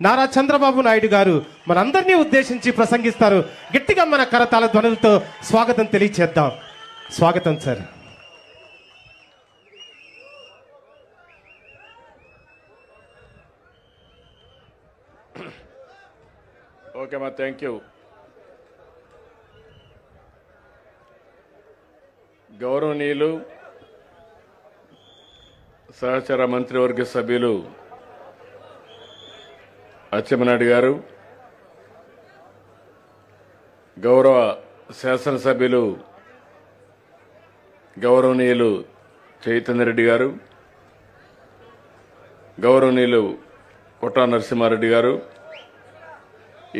నారా చంద్రబాబు నాయుడు గారు మనందరినీ ఉద్దేశించి ప్రసంగిస్తారు. గట్టిగా మన కరతాళ ధ్వనులతో స్వాగతం తెలియచేద్దాం. స్వాగతం సార్. ఓకే మా థ్యాంక్ యూ. గౌరవనీయులు సహచర మంత్రివర్గ సభ్యులు అచ్చెన్నాయుడు గారు, గౌరవ శాసనసభ్యులు గౌరవనీయులు చైతన్య రెడ్డి గారు, గౌరవనీయులు కొట్టా నరసింహారెడ్డి గారు,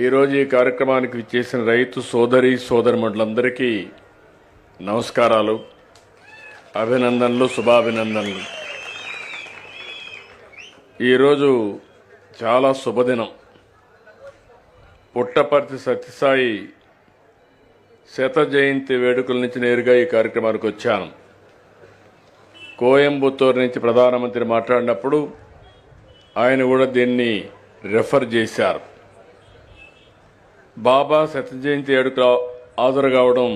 ఈరోజు ఈ కార్యక్రమానికి విచ్చేసిన రైతు సోదరి సోదరిమణులందరికీ నమస్కారాలు, అభినందనలు, శుభాభినందనలు. ఈరోజు చాలా శుభదినం. పుట్టపర్తి సత్యసాయి శత జయంతి వేడుకల నుంచి నేరుగా ఈ కార్యక్రమానికి వచ్చాను. కోయంబత్తూరు నుంచి ప్రధానమంత్రి మాట్లాడినప్పుడు ఆయన కూడా దీన్ని రెఫర్ చేశారు. బాబా శత జయంతి వేడుక హాజరు కావడం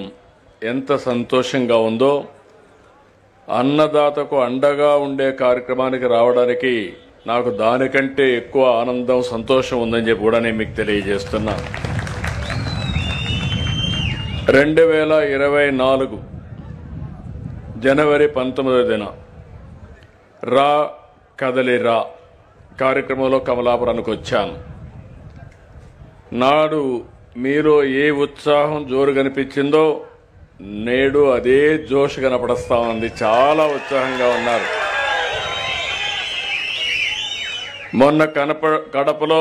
ఎంత సంతోషంగా ఉందో, అన్నదాతకు అండగా ఉండే కార్యక్రమానికి రావడానికి నాకు దానికంటే ఎక్కువ ఆనందం, సంతోషం ఉందని చెప్పి కూడా నేను మీకు తెలియజేస్తున్నా. 2024 జనవరి 19న రా కదలి రా కార్యక్రమంలో కమలాపురానికి వచ్చాను. నాడు మీలో ఏ ఉత్సాహం జోరు కనిపించిందో నేడు అదే జోష్ కనపడస్తా ఉంది. చాలా ఉత్సాహంగా ఉన్నారు. మొన్న కడపలో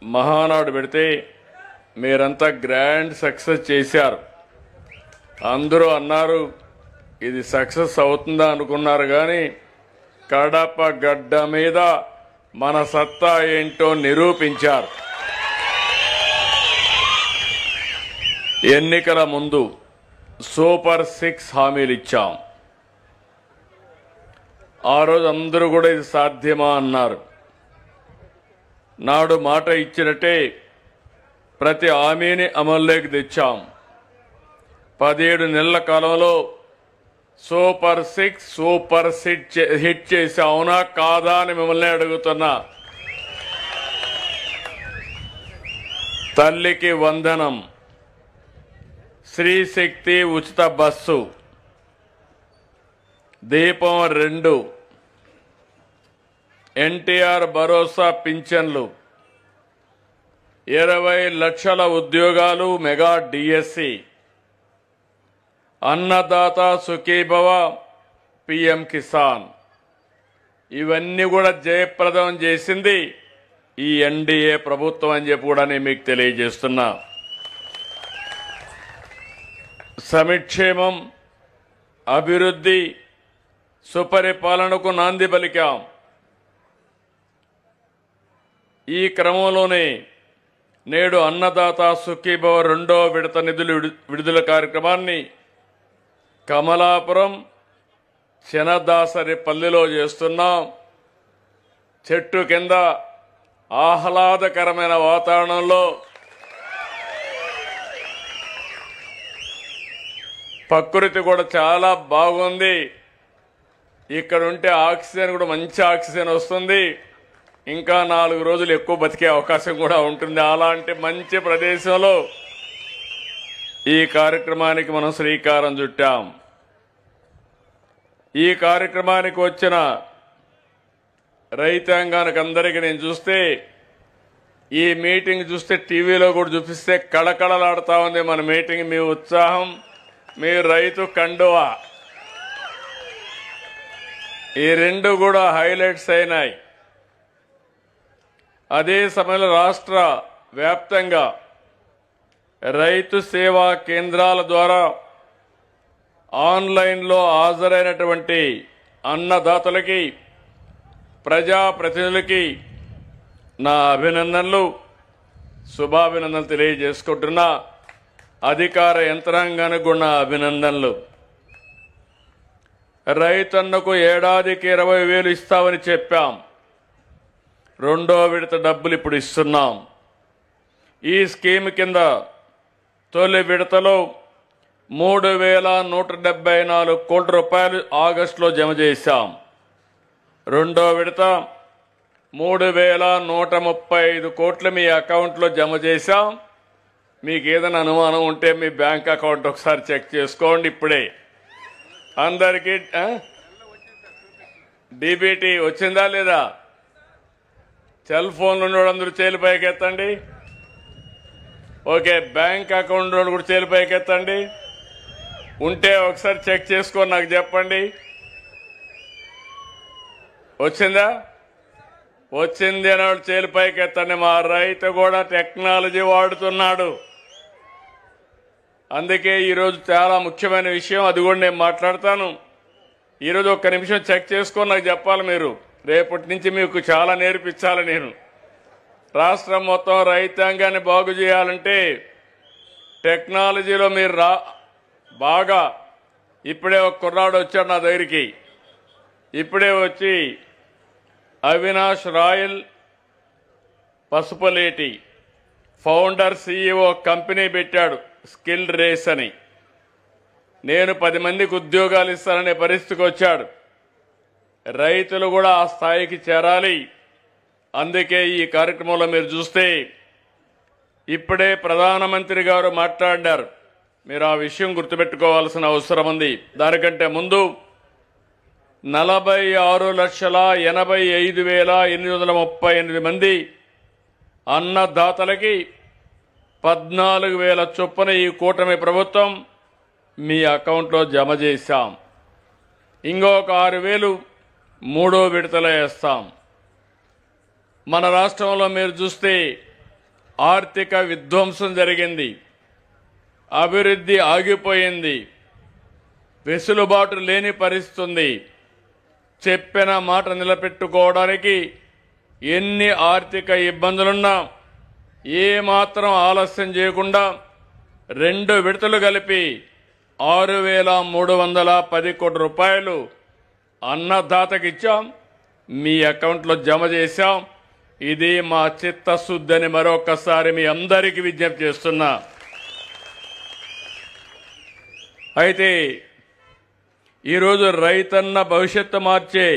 మహానాడు పెడితే మీరంతా గ్రాండ్ సక్సెస్ చేశారు. అందరూ అన్నారు ఇది సక్సెస్ అవుతుందా అనుకున్నారు, కానీ కడప గడ్డ మీద మన సత్తా ఏంటో నిరూపించారు. ఎన్నికల ముందు సూపర్ 6 హామీలు ఇచ్చాం. ఆ రోజు అందరూ కూడా ఇది సాధ్యమా అన్నారు. నాడు మాట ఇచ్చినట్టే ప్రతి హామీని అమల్లోకి తెచ్చాం. 17 నెలల కాలంలో సూపర్ 6 సూపర్ హిట్ చేసి అవునా కాదా అని మిమ్మల్ని అడుగుతున్నా. తల్లికి వందనం, శ్రీశక్తి ఉచిత బస్సు, దీపం 2, ఎన్టీఆర్ భరోసా పింఛన్లు, 20 లక్షల ఉద్యోగాలు, mega DSC, Annadata Sukhibhava, PM Kisan, ఇవన్నీ కూడా జయప్రదం చేసింది ఈ ఎన్డీఏ ప్రభుత్వం అని చెప్పి కూడా నేను మీకు తెలియజేస్తున్నా. సంక్షేమం, అభివృద్ధి, సుపరిపాలనకు నాంది పలికాం. ఈ క్రమంలోనే నేడు అన్నదాత సుఖీభవ 2వ విడత నిధులు విడుదల కార్యక్రమాన్ని కమలాపురం చెనదాసరిపల్లిలో చేస్తున్నాం. చెట్టు కింద ఆహ్లాదకరమైన వాతావరణంలో ప్రకృతి కూడా చాలా బాగుంది. ఇక్కడ ఉంటే ఆక్సిజన్ కూడా మంచి ఆక్సిజన్ వస్తుంది. ఇంకా 4 రోజులు ఎక్కువ బతికే అవకాశం కూడా ఉంటుంది. అలాంటి మంచి ప్రదేశంలో ఈ కార్యక్రమానికి మనం శ్రీకారం చుట్టాం. ఈ కార్యక్రమానికి వచ్చిన రైతాంగానికి అందరికీ నేను చూస్తే, ఈ మీటింగ్ చూస్తే టీవీలో కూడా చూపిస్తే కళకళలాడుతూ ఉంది మన మీటింగ్. మీ ఉత్సాహం, మీ రైతు కండువా, ఈ 2 కూడా హైలైట్స్ అయినాయి. అదే సమయంలో రాష్ట్ర వ్యాప్తంగా రైతు సేవా కేంద్రాల ద్వారా ఆన్లైన్లో హాజరైనటువంటి అన్నదాతలకి, ప్రజాప్రతినిధులకి నా అభినందనలు, శుభాభినందనలు తెలియజేసుకుంటున్నా. అధికార యంత్రాంగానికి కూడా అభినందనలు. రైతన్నకు ఏడాదికి 20,000 ఇస్తామని చెప్పాం. రెండో విడత డబ్బులు ఇప్పుడు ఇస్తున్నాం. ఈ స్కీమ్ కింద తొలి విడతలో 3,174 కోట్ల రూపాయలు ఆగస్టులో జమ చేశాం. రెండో విడత 3,135 కోట్లు మీ అకౌంట్లో జమ చేశాం. మీకు ఏదైనా అనుమానం ఉంటే మీ బ్యాంక్ అకౌంట్ ఒకసారి చెక్ చేసుకోండి. ఇప్పుడే అందరికీ డీబీటీ వచ్చిందా లేదా? సెల్ ఫోన్లు ఉన్నోళ్ళందరూ చేలు పైకెత్తండి. ఓకే, బ్యాంక్ అకౌంట్ వాళ్ళు కూడా చేలు పైకెత్తండి. ఉంటే ఒకసారి చెక్ చేసుకొని నాకు చెప్పండి. వచ్చిందా? వచ్చింది అని వాళ్ళు చేలు పైకెత్తండి. మా రైతు కూడా టెక్నాలజీ వాడుతున్నాడు. అందుకే ఈరోజు చాలా ముఖ్యమైన విషయం, అది కూడా నేను మాట్లాడతాను. ఈరోజు ఒక్క నిమిషం చెక్ చేసుకొని నాకు చెప్పాలి. మీరు రేపటి నుంచి మీకు చాలా నేర్పించాలి. నేను రాష్ట్రం మొత్తం రైతాంగాన్ని బాగు చేయాలంటే టెక్నాలజీలో మీరు బాగా. ఇప్పుడే ఒక కుర్రాడు వచ్చాడు నా దగ్గరికి. ఇప్పుడే వచ్చి Avinash royal Pasupuleti founder CEO company పెట్టాడు, స్కిల్ రేస్ అని. నేను 10 మందికి ఉద్యోగాలు ఇస్తాననే పరిస్థితికి వచ్చాడు. రైతులు కూడా ఆ స్థాయికి చేరాలి. అందుకే ఈ కార్యక్రమంలో మీరు చూస్తే ఇప్పుడే ప్రధానమంత్రి గారు మాట్లాడారు. మీరు ఆ విషయం గుర్తుపెట్టుకోవాల్సిన అవసరం ఉంది. దానికంటే ముందు 46,85,838 మంది అన్నదాతలకి 14,000 చొప్పున ఈ కూటమి ప్రభుత్వం మీ అకౌంట్లో జమ చేశాం. ఇంకొక 6,000 మూడో విడతలో వేస్తాం. మన రాష్ట్రంలో మీరు చూస్తే ఆర్థిక విధ్వంసం జరిగింది, అభివృద్ధి ఆగిపోయింది, వెసులుబాటు లేని పరిస్థితి. చెప్పిన మాట నిలబెట్టుకోవడానికి ఎన్ని ఆర్థిక ఇబ్బందులున్నా ఏమాత్రం ఆలస్యం చేయకుండా 2 విడతలు కలిపి 6,310 కోట్ల రూపాయలు అన్నదాతకి ఇచ్చాం, మీ అకౌంట్లో జమ చేశాం. ఇది మా చిత్తశుద్ధి అని మరొకసారి మీ అందరికీ విజ్ఞప్తి చేస్తున్నా. అయితే ఈరోజు రైతన్న భవిష్యత్తు మార్చే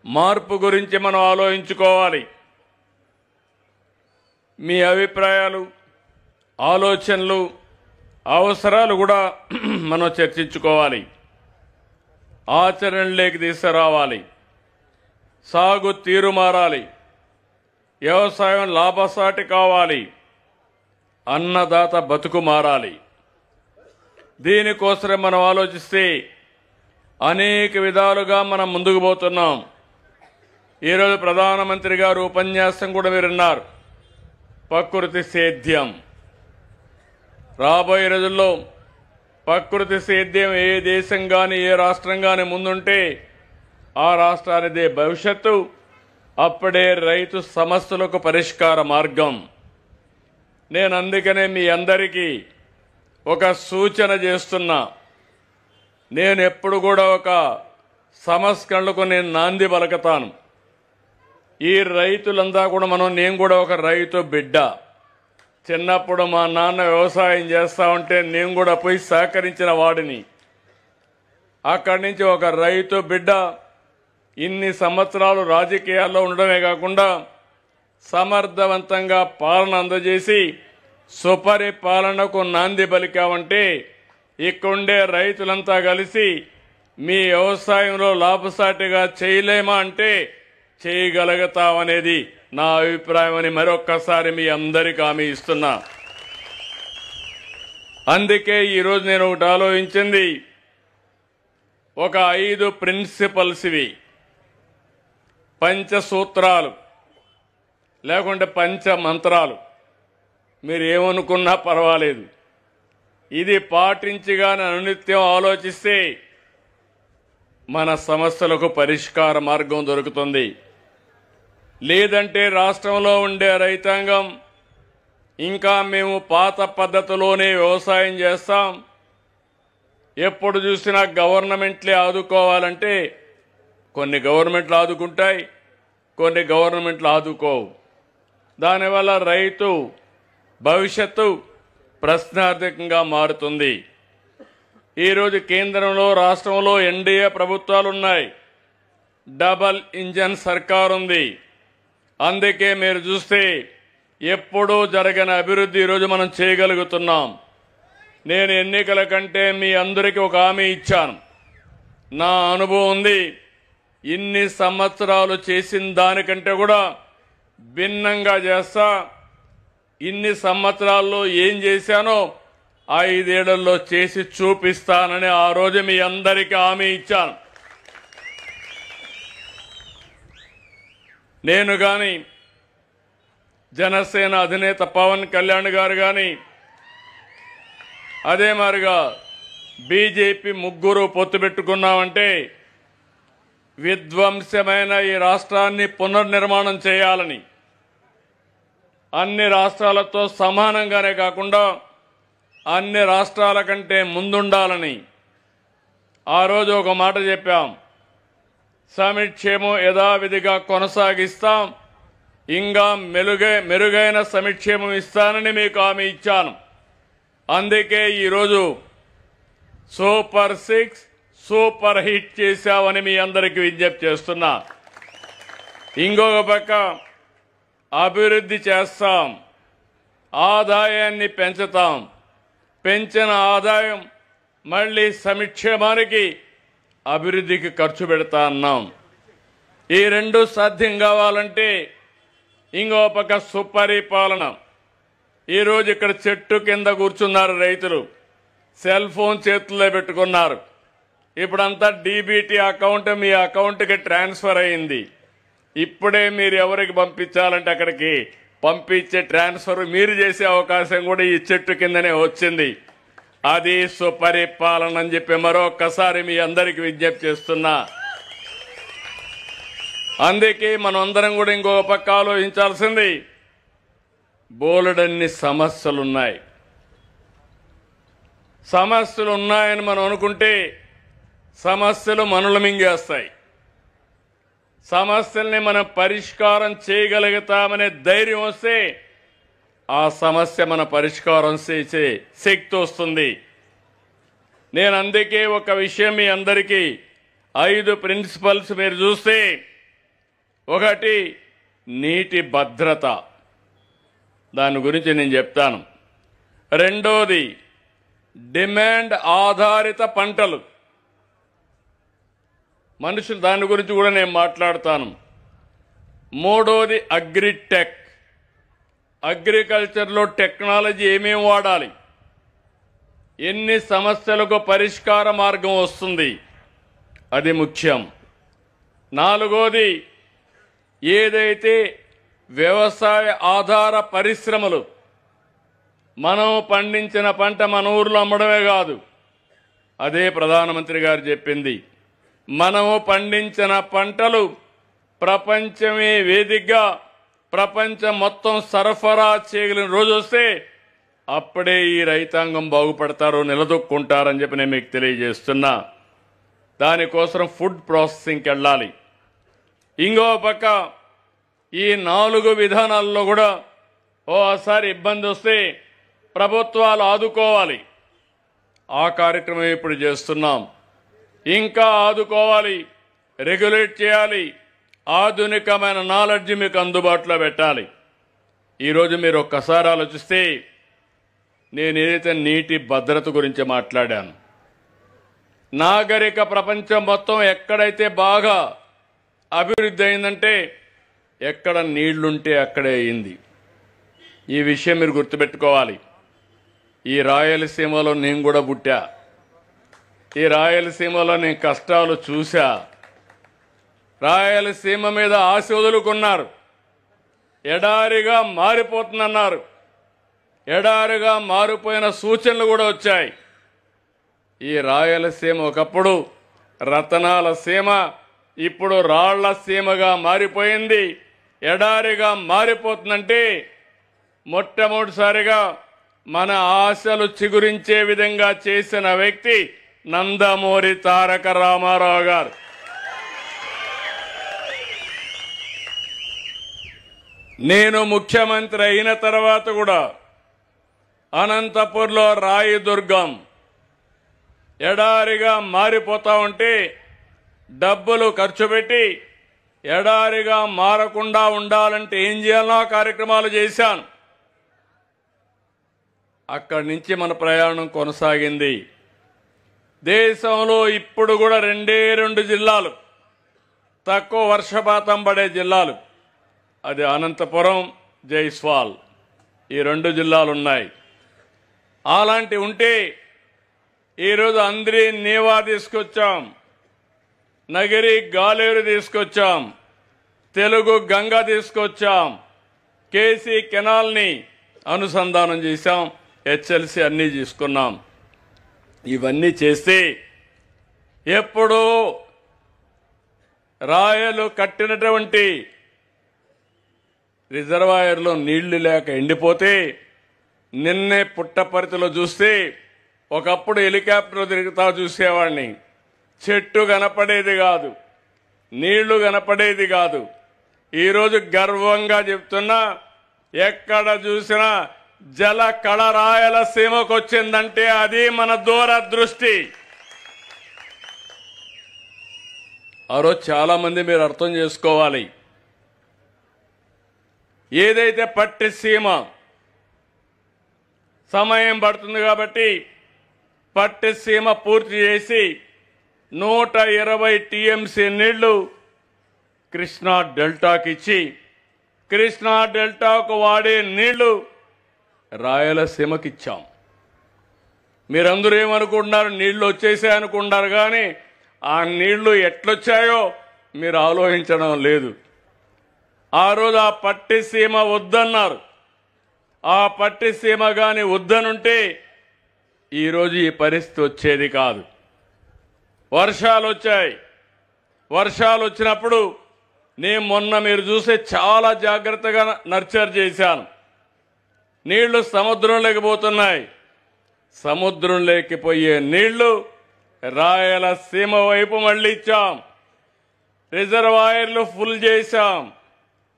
మార్పు గురించి మనం ఆలోచించుకోవాలి. మీ అభిప్రాయాలు, ఆలోచనలు, అవసరాలు కూడా మనం చర్చించుకోవాలి. ఆచరణలోకి తీసుకురావాలి. సాగు తీరు మారాలి. వ్యవసాయం లాభసాటి కావాలి. అన్నదాత బతుకు మారాలి. దీనికోసమే మనం ఆలోచిస్తే అనేక విధాలుగా మనం ముందుకు పోతున్నాం. ఈరోజు ప్రధానమంత్రి గారు ఉపన్యాసం కూడా మీరు విన్నారు. ప్రకృతి సేద్యం రాబోయే రోజుల్లో ప్రకృతి సేద్యం ఏ దేశం కానీ ఏ రాష్ట్రం కానీ ముందుంటే ఆ రాష్ట్రానిదే భవిష్యత్తు. అప్పుడే రైతు సమస్యలకు పరిష్కార మార్గం. నేను అందుకనే మీ అందరికీ ఒక సూచన చేస్తున్నా. నేను ఎప్పుడు కూడా ఒక సంస్కరణలకు నేను నాంది పలుకుతాను. ఈ రైతులంతా కూడా నేను కూడా ఒక రైతు బిడ్డ. చిన్నప్పుడు మా నాన్న వ్యవసాయం చేస్తా ఉంటే నేను కూడా పోయి సహకరించిన వాడిని. అక్కడి నుంచి ఒక రైతు బిడ్డ ఇన్ని సంవత్సరాలు రాజకీయాల్లో ఉండడమే కాకుండా సమర్థవంతంగా పాలన అందజేసి సుపరిపాలనకు నాంది పలికామంటే ఇక్కడుండే రైతులంతా కలిసి మీ వ్యవసాయంలో లాభసాటిగా చేయలేమా అంటే చేయగలుగుతామనేది నా అభిప్రాయం అని మరొక్కసారి మీ అందరికీ హామీ ఇస్తున్నా. అందుకే ఈరోజు నేను ఒకటి ఆలోచించింది. ఒక 5 ప్రిన్సిపల్స్ ఇవి, పంచసూత్రాలు లేకుంటే పంచ మంత్రాలు, మీరు ఏమనుకున్నా పర్వాలేదు. ఇది పాటించిగానే అనునిత్యం ఆలోచిస్తే మన సమస్యలకు పరిష్కార మార్గం దొరుకుతుంది. లేదంటే రాష్ట్రంలో ఉండే రైతాంగం ఇంకా మేము పాత పద్ధతిలోనే వ్యవసాయం చేస్తాం, ఎప్పుడు చూసినా గవర్నమెంట్లే ఆదుకోవాలంటే కొన్ని గవర్నమెంట్లు ఆదుకుంటాయి, కొన్ని గవర్నమెంట్లు ఆదుకోవు. దానివల్ల రైతు భవిష్యత్తు ప్రశ్నార్థకంగా మారుతుంది. ఈరోజు కేంద్రంలో రాష్ట్రంలో ఎన్డీఏ ప్రభుత్వాలు ఉన్నాయి. డబల్ ఇంజన్ సర్కార్ ఉంది. అందుకే మీరు చూస్తే ఎప్పుడూ జరగని అభివృద్ధి ఈరోజు మనం చేయగలుగుతున్నాం. నేను ఎన్నికల కంటే మీ అందరికీ ఒక హామీ ఇచ్చాను. నా అనుభవం ఉంది. ఇన్ని సంవత్సరాలు చేసిన దానికంటే కూడా భిన్నంగా చేస్తా. ఇన్ని సంవత్సరాల్లో ఏం చేశానో 5 ఏళ్లలో చేసి చూపిస్తానని ఆ రోజు మీ అందరికీ హామీ ఇచ్చాను. నేను కానీ జనసేన అధినేత పవన్ కళ్యాణ్ గారు కానీ అదే మాదిరిగా బీజేపీ ముగ్గురు పొత్తు పెట్టుకున్నామంటే విధ్వంసమైన ఈ రాష్ట్రాన్ని పునర్నిర్మాణం చేయాలని, అన్ని రాష్ట్రాలతో సమానంగానే కాకుండా అన్ని రాష్ట్రాల కంటే ముందుండాలని ఆ రోజు ఒక మాట చెప్పాం. సంక్షేమం యథావిధిగా కొనసాగిస్తాం, ఇంకా మెరుగైన సంక్షేమం ఇస్తానని మీకు హామీ ఇచ్చాను. అందుకే ఈరోజు సూపర్ 6 సూపర్ హిట్ చేశామని మీ అందరికీ విజ్ఞప్తి చేస్తున్నా. ఇంకొక పక్క అభివృద్ధి చేస్తాం, ఆదాయాన్ని పెంచుతాం. పెంచిన ఆదాయం మళ్ళీ సంక్షేమానికి అభివృద్ధికి ఖర్చు పెడతా అన్నాం. ఈ రెండు సాధ్యం కావాలంటే ఇంకో పక్క సుపరిపాలన. ఈరోజు ఇక్కడ చెట్టు కింద కూర్చున్నారు రైతులు, సెల్ ఫోన్ చేతుల్లో పెట్టుకున్నారు. ఇప్పుడంతా డీబీటీ అకౌంట్ మీ అకౌంట్కి ట్రాన్స్ఫర్ అయింది. ఇప్పుడే మీరు ఎవరికి పంపించాలంటే అక్కడికి పంపించే ట్రాన్స్ఫర్ మీరు చేసే అవకాశం కూడా ఈ చెట్టు కిందనే వచ్చింది. అది సుపరిపాలన అని చెప్పి మరొకసారి మీ అందరికీ విజ్ఞప్తి చేస్తున్నా. అందుకే మనం అందరం కూడా ఇంకొక పక్క ఆలోచించాల్సింది, బోలెడన్ని సమస్యలున్నాయి. సమస్యలు ఉన్నాయని మనం అనుకుంటే సమస్యలు మనల్ని మింగేస్తాయి. సమస్యల్ని మనం పరిష్కారం చేయగలుగుతామనే ధైర్యం వస్తే ఆ సమస్య మన పరిష్కారం చేసే శక్తి వస్తుంది. నేను అందుకే ఒక విషయం మీ అందరికీ 5 ప్రిన్సిపల్స్ మీరు చూస్తే, ఒకటి నీటి భద్రత, దాని గురించి నేను చెప్తాను. రెండోది డిమాండ్ ఆధారిత పంటలు, మనుషులు, దాని గురించి కూడా నేను మాట్లాడతాను. మూడోది అగ్రిటెక్, అగ్రికల్చర్లో టెక్నాలజీ ఏమేమి వాడాలి, ఎన్ని సమస్యలకు పరిష్కార మార్గం వస్తుంది, అది ముఖ్యం. నాలుగోది ఏదైతే వ్యవసాయ ఆధార పరిశ్రమలు, మనం పండించిన పంట మన ఊర్లో అమ్మడమే కాదు, అదే ప్రధానమంత్రి గారు చెప్పింది, మనము పండించిన పంటలు ప్రపంచమే వేదికగా ప్రపంచం మొత్తం సరఫరా చేయగలిగిన రోజు వస్తే అప్పుడే ఈ రైతాంగం బాగుపడతారు, నిలదొక్కుంటారని చెప్పి నేను మీకు తెలియజేస్తున్నా. దానికోసం ఫుడ్ ప్రాసెసింగ్కి వెళ్ళాలి. ఇంకో పక్క ఈ 4 విధానాల్లో కూడా ఓసారి ఇబ్బంది వస్తే ప్రభుత్వాలు ఆదుకోవాలి. ఆ కార్యక్రమం ఇప్పుడు చేస్తున్నాం. ఇంకా ఆదుకోవాలి, రెగ్యులేట్ చేయాలి, ఆధునికమైన నాలెడ్జ్ మీకు అందుబాటులో పెట్టాలి. ఈరోజు మీరు ఒక్కసారి ఆలోచిస్తే, నేను ఏదైతే నీటి భద్రత గురించి మాట్లాడాను, నాగరిక ప్రపంచం మొత్తం ఎక్కడైతే బాగా అభివృద్ధి అయిందంటే ఎక్కడ నీళ్లుంటే అక్కడే అయింది. ఈ విషయం మీరు గుర్తుపెట్టుకోవాలి. ఈ రాయలసీమలో నేను కూడా పుట్టా, ఈ రాయలసీమలో నేను కష్టాలు చూశా. రాయలసీమ మీద ఆశ వదులుకున్నారు, ఎడారిగా మారిపోతుందన్నారు. ఎడారిగా మారిపోయిన సూచనలు కూడా వచ్చాయి. ఈ రాయలసీమ ఒకప్పుడు రతనాల సీమ, ఇప్పుడు రాళ్ల సీమగా మారిపోయింది. ఎడారిగా మారిపోతుందంటే మొట్టమొదటిసారిగా మన ఆశలు చిగురించే విధంగా చేసిన వ్యక్తి నందమూరి తారక రామారావు గారు. నేను ముఖ్యమంత్రి అయిన తర్వాత కూడా అనంతపూర్లో రాయదుర్గం ఎడారిగా మారిపోతా ఉంటే డబ్బులు ఖర్చు పెట్టి ఎడారిగా మారకుండా ఉండాలంటే ఏం చేయాలో కార్యక్రమాలు చేశాను. అక్కడి నుంచి మన ప్రయాణం కొనసాగింది. దేశంలో ఇప్పుడు కూడా రెండు జిల్లాలు తక్కువ వర్షపాతం పడే జిల్లాలు, అది అనంతపురం, జైస్వాల్, ఈ 2 జిల్లాలు ఉన్నాయి. అలాంటి ఉంటే ఈరోజు అంద్రి నీవా తీసుకొచ్చాం, నగిరి గాలేరు తీసుకొచ్చాం, తెలుగు గంగ తీసుకొచ్చాం, కేసీ కెనాల్ని అనుసంధానం చేశాం, హెచ్ఎల్సి అన్నీ తీసుకున్నాం. ఇవన్నీ చేస్తే ఎప్పుడూ రాయలు కట్టినటువంటి రిజర్వాయర్లో నీళ్లు లేక ఎండిపోతే నిన్నే పుట్టపర్తిలో చూస్తే ఒకప్పుడు హెలికాప్టర్ తిరుగుతా చూసేవాడిని. చెట్టు కనపడేది కాదు, నీళ్లు కనపడేది కాదు. ఈరోజు గర్వంగా చెప్తున్నా, ఎక్కడ చూసినా జల కళ రాయలసీమకు వచ్చిందంటే అది మన దూరదృష్టి. ఆ రోజు చాలా మంది మీరు అర్థం చేసుకోవాలి, ఏదైతే పట్టిసీమ సమయం పడుతుంది కాబట్టి పట్టిసీమ పూర్తి చేసి 120 టీఎంసీ నీళ్లు కృష్ణా డెల్టాకి ఇచ్చి కృష్ణా డెల్టాకు వాడే నీళ్లు రాయలసీమకి ఇచ్చాం. మీరందరూ ఏమనుకుంటున్నారు, నీళ్లు వచ్చేసాయనుకుంటారు, కానీ ఆ నీళ్లు ఎట్లొచ్చాయో మీరు ఆలోచించడం లేదు. ఆ రోజు ఆ పట్టిసీమ వద్దన్నారు. ఆ పట్టిసీమ గాని వద్దనుంటే ఈరోజు ఈ పరిస్థితి వచ్చేది కాదు. వర్షాలు వచ్చాయి. వర్షాలు వచ్చినప్పుడు నేను మొన్న మీరు చూసే చాలా జాగ్రత్తగా నర్చర్ చేశాను. నీళ్లు సముద్రంలోకి పోతున్నాయి. సముద్రంలోకి పోయే నీళ్లు రాయలసీమ వైపు మళ్లించాం. రిజర్వాయర్లు ఫుల్ చేశాం.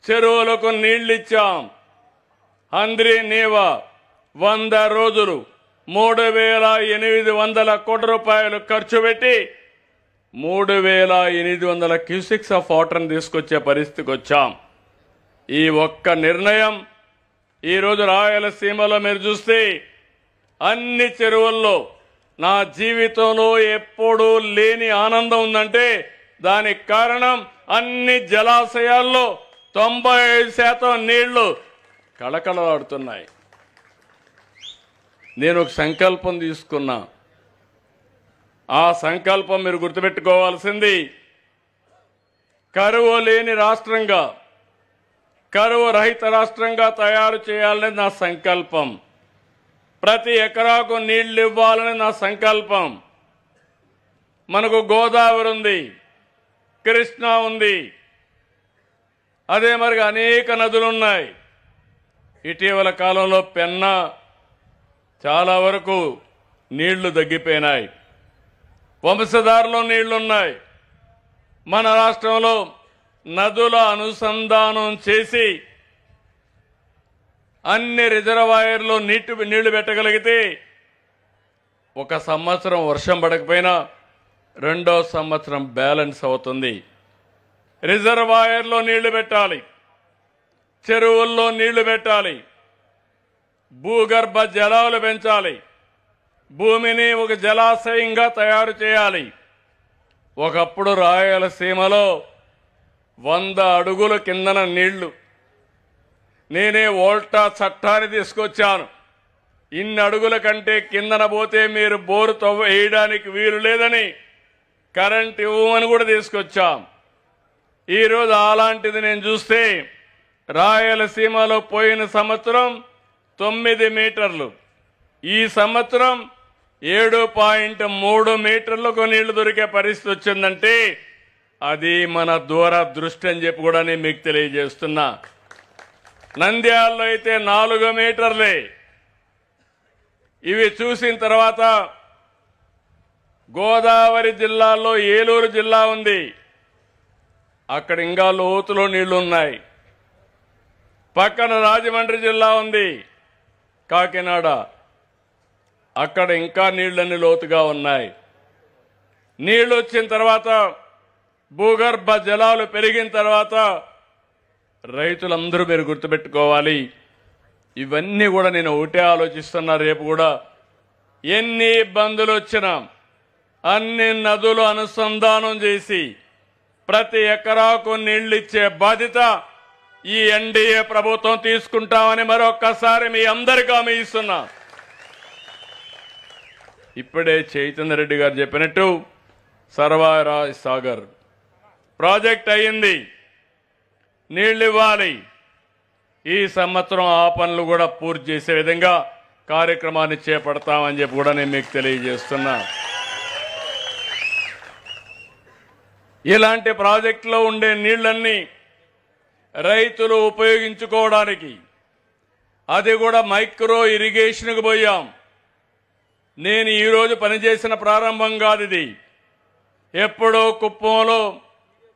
చెరువులకు నీళ్లు ఇచ్చాం. అంద్రి నీవా 100 రోజులు 3,800 కోట్ల రూపాయలు ఖర్చు పెట్టి 3,800 క్యూసెక్స్ ఆఫ్ వాటర్ని తీసుకొచ్చే పరిస్థితికి వచ్చాం. ఈ ఒక్క నిర్ణయం ఈరోజు రాయలసీమలో మీరు చూస్తే అన్ని చెరువుల్లో నా జీవితంలో ఎప్పుడూ లేని ఆనందం ఉందంటే దానికి కారణం అన్ని జలాశయాల్లో 95% నీళ్లు కళకళలాడుతున్నాయి. నేను ఒక సంకల్పం తీసుకున్నా. ఆ సంకల్పం మీరు గుర్తుపెట్టుకోవాల్సింది, కరువు లేని రాష్ట్రంగా, కరువు రహిత రాష్ట్రంగా తయారు చేయాలని నా సంకల్పం. ప్రతి ఎకరాకు నీళ్లు ఇవ్వాలని నా సంకల్పం. మనకు గోదావరి ఉంది, కృష్ణా ఉంది, అదే మరి అనేక నదులున్నాయి. ఇటీవల కాలంలో పెన్నా చాలా వరకు నీళ్లు తగ్గిపోయినాయి. వంశధారలో నీళ్లున్నాయి. మన రాష్ట్రంలో నదుల అనుసంధానం చేసి అన్ని రిజర్వాయర్లో నీళ్లు పెట్టగలిగితే ఒక సంవత్సరం వర్షం పడకపోయినా 2వ సంవత్సరం బ్యాలెన్స్ అవుతుంది. రిజర్వాయర్లో నీళ్లు పెట్టాలి, చెరువుల్లో నీళ్లు పెట్టాలి, భూగర్భ జలాలు పెంచాలి, భూమిని ఒక జలాశయంగా తయారు చేయాలి. ఒకప్పుడు రాయలసీమలో 100 అడుగుల కిందన నీళ్లు. నేనే వోల్టా చట్టాన్ని తీసుకొచ్చాను. ఇన్ని అడుగుల కంటే కిందన పోతే మీరు బోరు వేయడానికి వీలు లేదని కరెంట్ ఇవ్వమని కూడా తీసుకొచ్చాం. ఈరోజు అలాంటిది నేను చూస్తే రాయలసీమలో పోయిన సంవత్సరం 9 మీటర్లు, ఈ సంవత్సరం 7.3 మీటర్లకు నీళ్లు దొరికే పరిస్థితి వచ్చిందంటే అది మన దూరదృష్టి అని చెప్పి కూడా నేను మీకు తెలియజేస్తున్నా. నంద్యాలలో అయితే 4 మీటర్లే. ఇవి చూసిన తర్వాత గోదావరి జిల్లాలో ఏలూరు జిల్లా ఉంది, అక్కడ ఇంకా లోతులో నీళ్లున్నాయి. పక్కన రాజమండ్రి జిల్లా ఉంది, కాకినాడ. అక్కడ ఇంకా నీళ్లన్నీ లోతుగా ఉన్నాయి. నీళ్లు వచ్చిన తర్వాత, భూగర్భ జలాలు పెరిగిన తర్వాత రైతులందరూ మీరు గుర్తుపెట్టుకోవాలి. ఇవన్నీ కూడా నేను ఒకటే ఆలోచిస్తున్నా. రేపు కూడా ఎన్ని ఇబ్బందులు వచ్చినా అన్ని నదులు అనుసంధానం చేసి ప్రతి ఎకరాకు నీళ్లిచ్చే బాధ్యత ఈ ఎన్డీఏ ప్రభుత్వం తీసుకుంటామని మరొక్కసారి మీ అందరికీ హామీ ఇస్తున్నా. ఇప్పుడే చైతన్య రెడ్డి గారు చెప్పినట్టు సర్వారాయ్ సాగర్ ప్రాజెక్ట్ అయింది, నీళ్లు ఇవ్వాలి. ఈ సంవత్సరం ఆ పనులు కూడా పూర్తి చేసే విధంగా కార్యక్రమాన్ని చేపడతామని చెప్పి కూడా నేను మీకు తెలియజేస్తున్నా. ఇలాంటి ప్రాజెక్టులో ఉండే నీళ్లన్నీ రైతులు ఉపయోగించుకోవడానికి, అది కూడా మైక్రో ఇరిగేషన్కు పోయాం. నేను ఈరోజు పనిచేసిన ప్రారంభం కాదు ఇది. ఎప్పుడో కుప్పంలో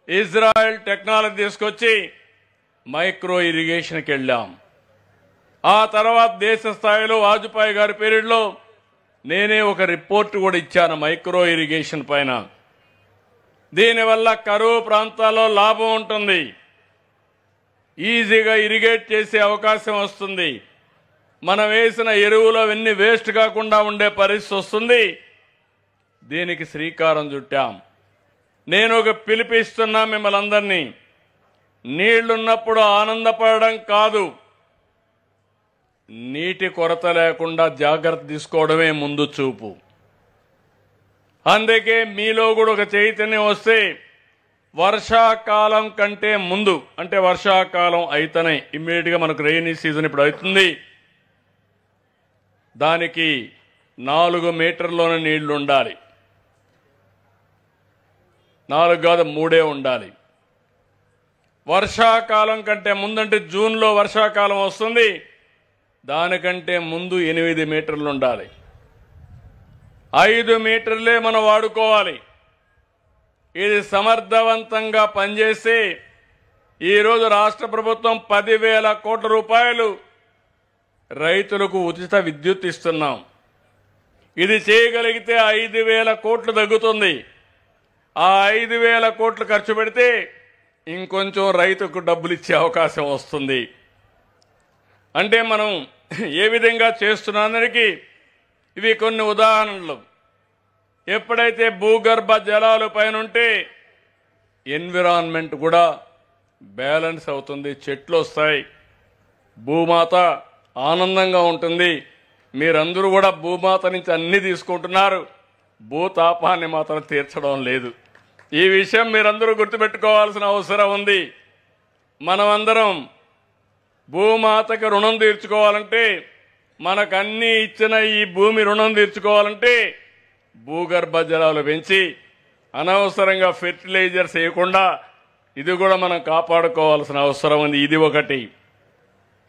ఇజ్రాయెల్ టెక్నాలజీ తీసుకొచ్చి మైక్రో ఇరిగేషన్కి వెళ్ళాం. ఆ తర్వాత దేశ స్థాయిలో వాజ్పేయి గారి పీరియడ్లో నేనే ఒక రిపోర్ట్ కూడా ఇచ్చాను మైక్రో ఇరిగేషన్ పైన. దీనివల్ల కరువు ప్రాంతాల్లో లాభం ఉంటుంది, ఈజీగా ఇరిగేట్ చేసే అవకాశం వస్తుంది, మనం వేసిన ఎరువులు అవన్నీ వేస్ట్ కాకుండా ఉండే పరిస్థితి వస్తుంది. దీనికి శ్రీకారం చుట్టాం. నేను ఒక పిలిపిస్తున్నా మిమ్మల్ని అందరినీ, నీళ్లున్నప్పుడు ఆనందపడడం కాదు, నీటి కొరత లేకుండా జాగ్రత్త తీసుకోవడమే ముందు చూపు. అందుకే మీలో కూడా ఒక చైతన్యం వస్తే వర్షాకాలం కంటే ముందు, అంటే వర్షాకాలం అయితేనే ఇమ్మీడియట్గా మనకు రెయినీ సీజన్ ఇప్పుడు అవుతుంది, దానికి 4 మీటర్లోనే నీళ్లు ఉండాలి. 4 కాదు 3 ఉండాలి. వర్షాకాలం కంటే ముందంటే జూన్లో వర్షాకాలం వస్తుంది, దానికంటే ముందు 8 మీటర్లు ఉండాలి. 5 మీటర్లే మనం వాడుకోవాలి. ఇది సమర్థవంతంగా పనిచేసి ఈరోజు రాష్ట్ర ప్రభుత్వం 10,000 కోట్ల రూపాయలు రైతులకు ఉచిత విద్యుత్ ఇస్తున్నాం. ఇది చేయగలిగితే 5,000 కోట్లు తగ్గుతుంది. ఆ 5,000 కోట్లు ఖర్చు పెడితే ఇంకొంచెం రైతుకు డబ్బులు ఇచ్చే అవకాశం వస్తుంది. అంటే మనం ఏ విధంగా చేస్తున్నానికి ఇవి కొన్ని ఉదాహరణలు. ఎప్పుడైతే భూగర్భ జలాలు పైన ఉంటే ఎన్విరాన్మెంట్ కూడా బ్యాలెన్స్ అవుతుంది, చెట్లు వస్తాయి, భూమాత ఆనందంగా ఉంటుంది. మీరందరూ కూడా భూమాత నుంచి అన్ని తీసుకుంటున్నారు, భూతాపాన్ని మాత్రం తీర్చడం లేదు. ఈ విషయం మీరందరూ గుర్తుపెట్టుకోవాల్సిన అవసరం ఉంది. మనమందరం భూమాతకి రుణం తీర్చుకోవాలంటే, మనకు అన్ని ఇచ్చిన ఈ భూమి రుణం తీర్చుకోవాలంటే భూగర్భ జలాలు పెంచి అనవసరంగా ఫెర్టిలైజర్స్ వేయకుండా ఇది కూడా మనం కాపాడుకోవాల్సిన అవసరం ఉంది. ఇది ఒకటి,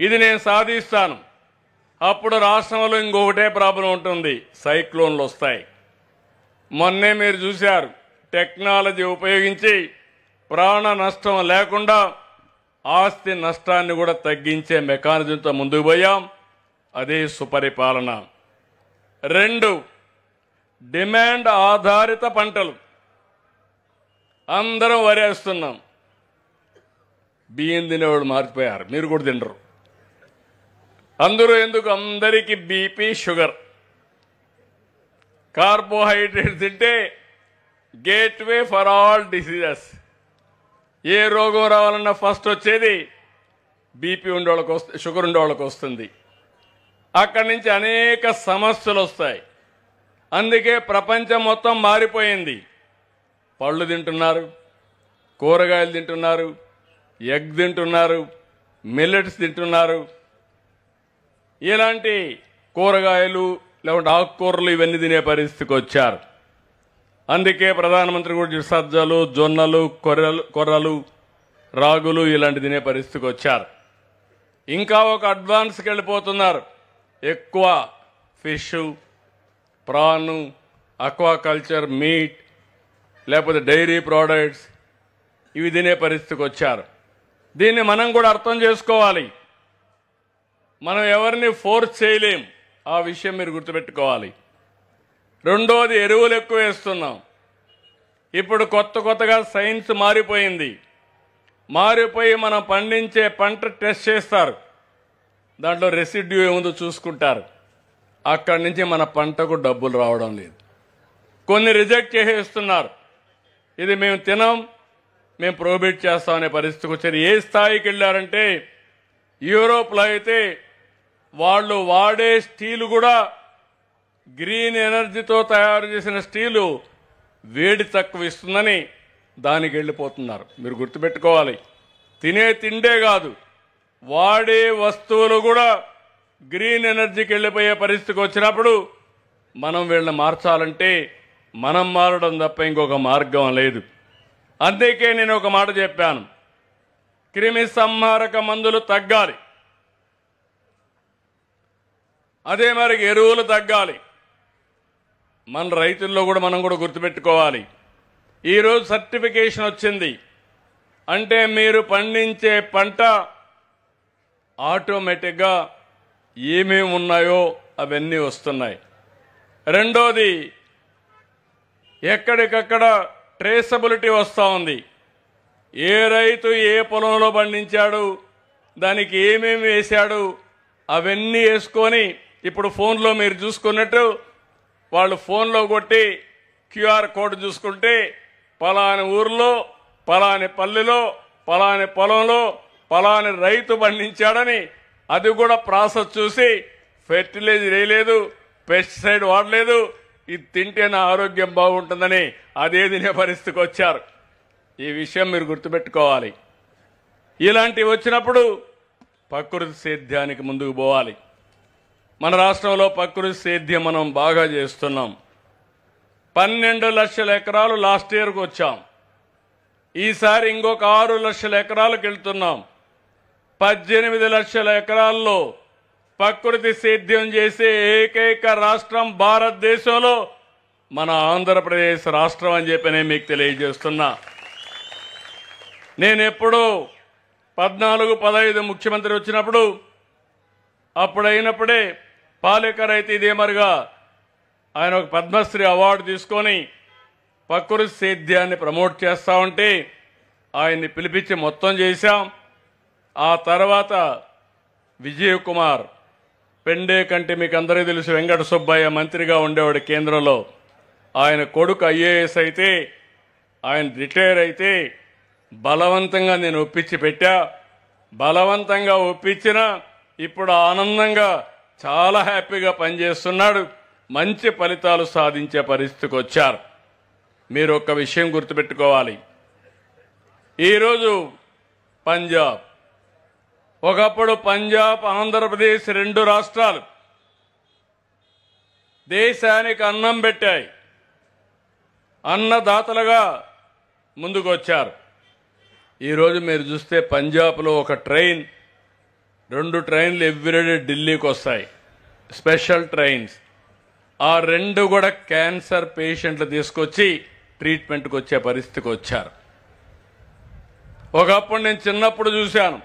ఇది నేను సాధిస్తాను. అప్పుడు రాష్ట్రంలో ఇంకొకటే ప్రాబ్లం ఉంటుంది, సైక్లోన్లు వస్తాయి. మొన్నే మీరు చూశారు, టెక్నాలజీ ఉపయోగించి ప్రాణ నష్టం లేకుండా ఆస్తి నష్టాన్ని కూడా తగ్గించే మెకానిజంతో ముందుకు పోయాం. అదే సుపరిపాలన. 2, డిమాండ్ ఆధారిత పంటలు. అందరం వరేస్తున్నాం, బియ్యం తినేవాళ్ళు మారిపోయారు, మీరు కూడా తినరు. అందరూ ఎందుకు? అందరికీ బీపీ, షుగర్, కార్బోహైడ్రేట్ తింటే గేట్వే ఫర్ ఆల్ డిసీజెస్. ఏ రోగం రావాలన్నా ఫస్ట్ వచ్చేది బీపీ ఉండేవాళ్ళకి వస్తుంది, షుగర్ ఉండేవాళ్ళకి వస్తుంది. అక్కడి నుంచి అనేక సమస్యలు వస్తాయి. అందుకే ప్రపంచం మొత్తం మారిపోయింది. పళ్ళు తింటున్నారు, కూరగాయలు తింటున్నారు, ఎగ్ తింటున్నారు, మిల్లెట్స్ తింటున్నారు. ఇలాంటి కూరగాయలు లేకుంటే ఆకుకూరలు ఇవన్నీ తినే పరిస్థితికి వచ్చారు. అందుకే ప్రధానమంత్రి కూడా సజ్జలు, జొన్నలు, కొర్రలు, రాగులు ఇలాంటి తినే పరిస్థితికి వచ్చారు. ఇంకా ఒక అడ్వాన్స్కి వెళ్ళిపోతున్నారు. ఎక్కువ ఫిష్, ప్రాను, అక్వాకల్చర్, మీట్ లేకపోతే డైరీ ప్రోడక్ట్స్ ఇవి తినే పరిస్థితికి వచ్చారు. దీన్ని మనం కూడా అర్థం చేసుకోవాలి. మనం ఎవరిని ఫోర్స్ చేయలేం. ఆ విషయం మీరు గుర్తుపెట్టుకోవాలి. రెండోది, ఎరువులు ఎక్కువ వేస్తున్నాం. ఇప్పుడు కొత్తగా సైన్స్ మారిపోయింది. మారిపోయి మనం పండించే పంట టెస్ట్ చేస్తారు. దాంట్లో రెసిడ్యూ ఏముందో చూసుకుంటారు. అక్కడి నుంచి మన పంటకు డబ్బులు రావడం లేదు. కొన్ని రిజెక్ట్ చేసేస్తున్నారు. ఇది మేము తినాం, మేము ప్రోహిబిట్ చేస్తామనే పరిస్థితికి వచ్చారు. ఏ స్థాయికి వెళ్ళారంటే యూరోప్లో అయితే వాళ్ళు వాడే స్టీలు కూడా గ్రీన్ ఎనర్జీతో తయారు చేసిన స్టీలు వేడి తక్కువ ఇస్తుందని దానికి వెళ్ళిపోతున్నారు. మీరు గుర్తుపెట్టుకోవాలి. తినే తిండే కాదు, వాడే వస్తువులు కూడా గ్రీన్ ఎనర్జీకి వెళ్ళిపోయే పరిస్థితికి వచ్చినప్పుడు మనం వీళ్ళని మార్చాలంటే మనం మారడం తప్ప ఇంకొక మార్గం లేదు. అందుకే నేను ఒక మాట చెప్పాను, క్రిమి సంహారక మందులు తగ్గాలి, అదే మరి ఎరువులు తగ్గాలి. మన రైతుల్లో కూడా మనం కూడా గుర్తుపెట్టుకోవాలి. ఈరోజు సర్టిఫికేషన్ వచ్చింది అంటే మీరు పండించే పంట ఆటోమేటిక్గా ఏమేమి ఉన్నాయో అవన్నీ వస్తున్నాయి. రెండోది, ఎక్కడికక్కడ ట్రేసబిలిటీ వస్తూ ఉంది. ఏ రైతు ఏ పొలంలో పండించాడు, దానికి ఏమేమి వేశాడు, అవన్నీ వేసుకొని ఇప్పుడు ఫోన్లో మీరు చూసుకున్నట్టు వాళ్ళు ఫోన్లో కొట్టి క్యూఆర్ కోడ్ చూసుకుంటే పలాని ఊర్లో, పలాని పల్లెలో, పలాని పొలంలో పలాని రైతు పండించాడని అది కూడా ప్రాసెస్ చూసి ఫెర్టిలైజర్ వేయలేదు, పెస్టిసైడ్ వాడలేదు, ఇది తింటే నా ఆరోగ్యం బాగుంటుందని అదే తినే పరిస్థితికి వచ్చారు. ఈ విషయం మీరు గుర్తుపెట్టుకోవాలి. ఇలాంటివి వచ్చినప్పుడు ప్రకృతి సేద్యానికి ముందుకు పోవాలి. మన రాష్ట్రంలో ప్రకృతి సేద్యం మనం బాగా చేస్తున్నాం. 12 లక్షల ఎకరాలు లాస్ట్ ఇయర్కి వచ్చాం. ఈసారి ఇంకొక 6 లక్షల ఎకరాలకు వెళ్తున్నాం. 18 లక్షల ఎకరాల్లో ప్రకృతి సేద్యం చేసే ఏకైక రాష్ట్రం భారతదేశంలో మన ఆంధ్రప్రదేశ్ రాష్ట్రం అని చెప్పి నేను మీకు తెలియజేస్తున్నా. నేను ఎప్పుడూ 14-15 ముఖ్యమంత్రి వచ్చినప్పుడు అప్పుడైనప్పుడే పాలేకర్ అయితే ఇదే మరిగా ఆయన ఒక పద్మశ్రీ అవార్డు తీసుకొని ప్రకృతి సేద్యాన్ని ప్రమోట్ చేస్తా ఉంటే ఆయన్ని పిలిపించి మొత్తం చేశాం. ఆ తర్వాత విజయ్ కుమార్ పెండే కంటే మీకు అందరికీ తెలుసు, వెంకట సుబ్బయ్య మంత్రిగా ఉండేవాడు కేంద్రంలో. ఆయన కొడుకు ఐఏఎస్ అయితే ఆయన రిటైర్ అయితే బలవంతంగా నేను ఒప్పించి పెట్టా. బలవంతంగా ఒప్పించిన ఇప్పుడు ఆనందంగా చాలా హ్యాపీగా పనిచేస్తున్నాడు. మంచి ఫలితాలు సాధించే పరిస్థితికి వచ్చారు. మీరు ఒక్క విషయం గుర్తుపెట్టుకోవాలి. ఈరోజు పంజాబ్, ఒకప్పుడు పంజాబ్ ఆంధ్రప్రదేశ్ 2 రాష్ట్రాలు దేశానికి అన్నం పెట్టాయి, అన్నదాతలుగా ముందుకు వచ్చారు. ఈరోజు మీరు చూస్తే పంజాబ్లో ఒక ట్రైన్, 2 ట్రైన్లు ఎవ్రీడే ఢిల్లీకి వస్తాయి, స్పెషల్ ట్రైన్స్. ఆ 2 కూడా క్యాన్సర్ పేషెంట్లు తీసుకొచ్చి ట్రీట్మెంట్కి వచ్చే పరిస్థితికి వచ్చారు. ఒకప్పుడు నేను చిన్నప్పుడు చూశాను,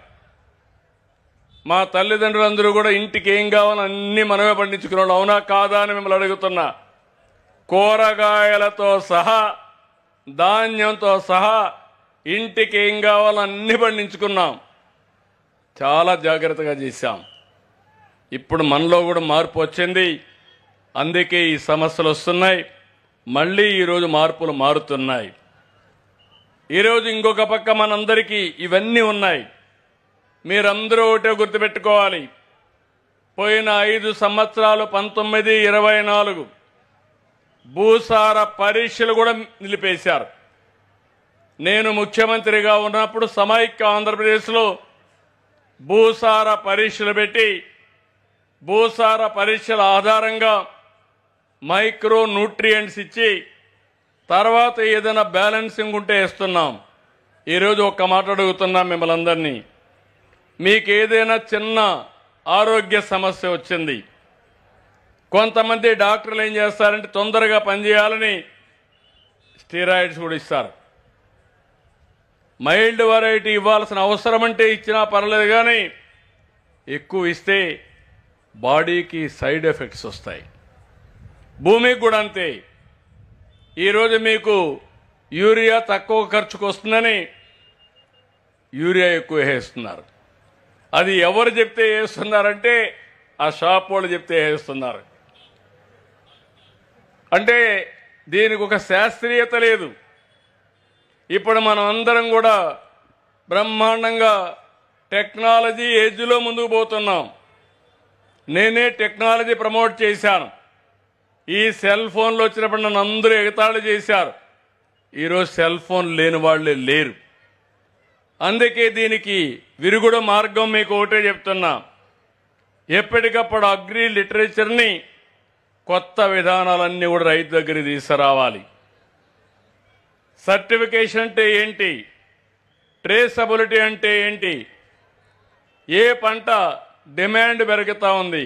మా తల్లిదండ్రులందరూ కూడా ఇంటికి ఏం కావాలో అన్నీ మనమే పండించుకున్నాం. అవునా కాదా అని మిమ్మల్ని అడుగుతున్నా. కూరగాయలతో సహా, ధాన్యంతో సహా ఇంటికి ఏం కావాలో అన్నీ పండించుకున్నాం. చాలా జాగ్రత్తగా చేశాం. ఇప్పుడు మనలో కూడా మార్పు వచ్చింది. అందుకే ఈ సమస్యలు వస్తున్నాయి. మళ్ళీ ఈరోజు మార్పులు మారుతున్నాయి. ఈరోజు ఇంకొక పక్క మనందరికీ ఇవన్నీ ఉన్నాయి. మీరందరూ ఒకటే గుర్తుపెట్టుకోవాలి, పోయిన 5 సంవత్సరాలు 19, 24 భూసార పరీక్షలు కూడా నిలిపేశారు. నేను ముఖ్యమంత్రిగా ఉన్నప్పుడు సమైక్య ఆంధ్రప్రదేశ్లో భూసార పరీక్షలు పెట్టి భూసార పరీక్షల ఆధారంగా మైక్రో న్యూట్రియంట్స్ ఇచ్చి తర్వాత ఏదైనా బ్యాలెన్సింగ్ ఉంటే ఇస్తున్నాం. ఈరోజు ఒక్క మాట అడుగుతున్నాం మిమ్మల్ని అందరినీ, మీకు ఏదైనా చిన్న ఆరోగ్య సమస్య వచ్చింది, కొంతమంది డాక్టర్లు ఏం చేస్తారంటే తొందరగా పనిచేయాలని స్టెరాయిడ్స్ కూడా ఇస్తారు. మైల్డ్ వెరైటీ ఇవ్వాల్సిన అవసరం అంటే ఇచ్చినా పర్లేదు, కానీ ఎక్కువ ఇస్తే బాడీకి సైడ్ ఎఫెక్ట్స్ వస్తాయి. భూమికి కూడా అంతే. ఈరోజు మీకు యూరియా తక్కువ ఖర్చుకు వస్తుందని యూరియా ఎక్కువ వేస్తున్నారు. అది ఎవరు చెప్తే వేస్తున్నారంటే ఆ షాప్ వాళ్ళు చెప్తే వేస్తున్నారు. అంటే దీనికి ఒక శాస్త్రీయత లేదు. ఇప్పుడు మనం అందరం కూడా బ్రహ్మాండంగా టెక్నాలజీ ఏజ్లో ముందుకు పోతున్నాం. నేనే టెక్నాలజీ ప్రమోట్ చేశాను. ఈ సెల్ ఫోన్లు వచ్చినప్పుడు నన్ను అందరూ ఎగతాళి చేశారు. ఈరోజు సెల్ ఫోన్ లేని వాళ్ళే లేరు. అందుకే దీనికి విరుగుడ మార్గం మీకు ఒకటే చెప్తున్నా. ఎప్పటికప్పుడు అగ్రి లిటరేచర్ని కొత్త విధానాలన్నీ కూడా రైతు దగ్గర తీసుకురావాలి. సర్టిఫికేషన్ అంటే ఏంటి, ట్రేసబిలిటీ అంటే ఏంటి, ఏ పంట డిమాండ్ పెరుగుతూ ఉంది,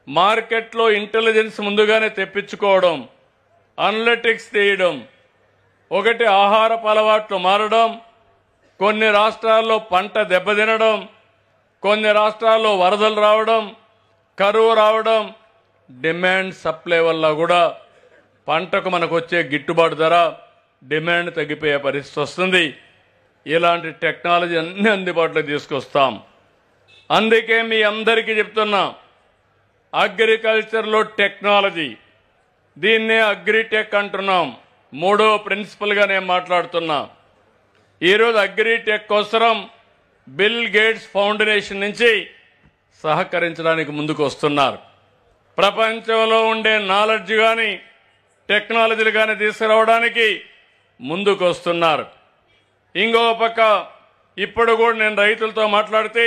మార్కెట్లో ఇంటెలిజెన్స్ ముందుగానే తెప్పించుకోవడం, అనలిటిక్స్ తీయడం, ఒకటి ఆహారపు అలవాట్లు మారడం, కొన్ని రాష్ట్రాల్లో పంట దెబ్బతినడం, కొన్ని రాష్ట్రాల్లో వరదలు రావడం, కరువు రావడం, డిమాండ్ సప్లై వల్ల కూడా పంటకు మనకు వచ్చే గిట్టుబాటు ధర డిమాండ్ తగ్గిపోయే పరిస్థితి వస్తుంది. ఇలాంటి టెక్నాలజీ అన్ని అందుబాటులో తీసుకొస్తాం. అందుకే మీ అందరికీ చెప్తున్నా, అగ్రికల్చర్లో టెక్నాలజీ, దీన్నే అగ్రిటెక్ అంటున్నాం. మూడో ప్రిన్సిపల్గా నేను మాట్లాడుతున్నా. ఈరోజు అగ్రిటెక్ కోసం బిల్ గేట్స్ ఫౌండేషన్ నుంచి సహకరించడానికి ముందుకు వస్తున్నారు. ప్రపంచంలో ఉండే నాలెడ్జ్ కానీ టెక్నాలజీలు కానీ తీసుకురావడానికి ముందుకు వస్తున్నారు. ఇంకో పక్క ఇప్పుడు కూడా నేను రైతులతో మాట్లాడితే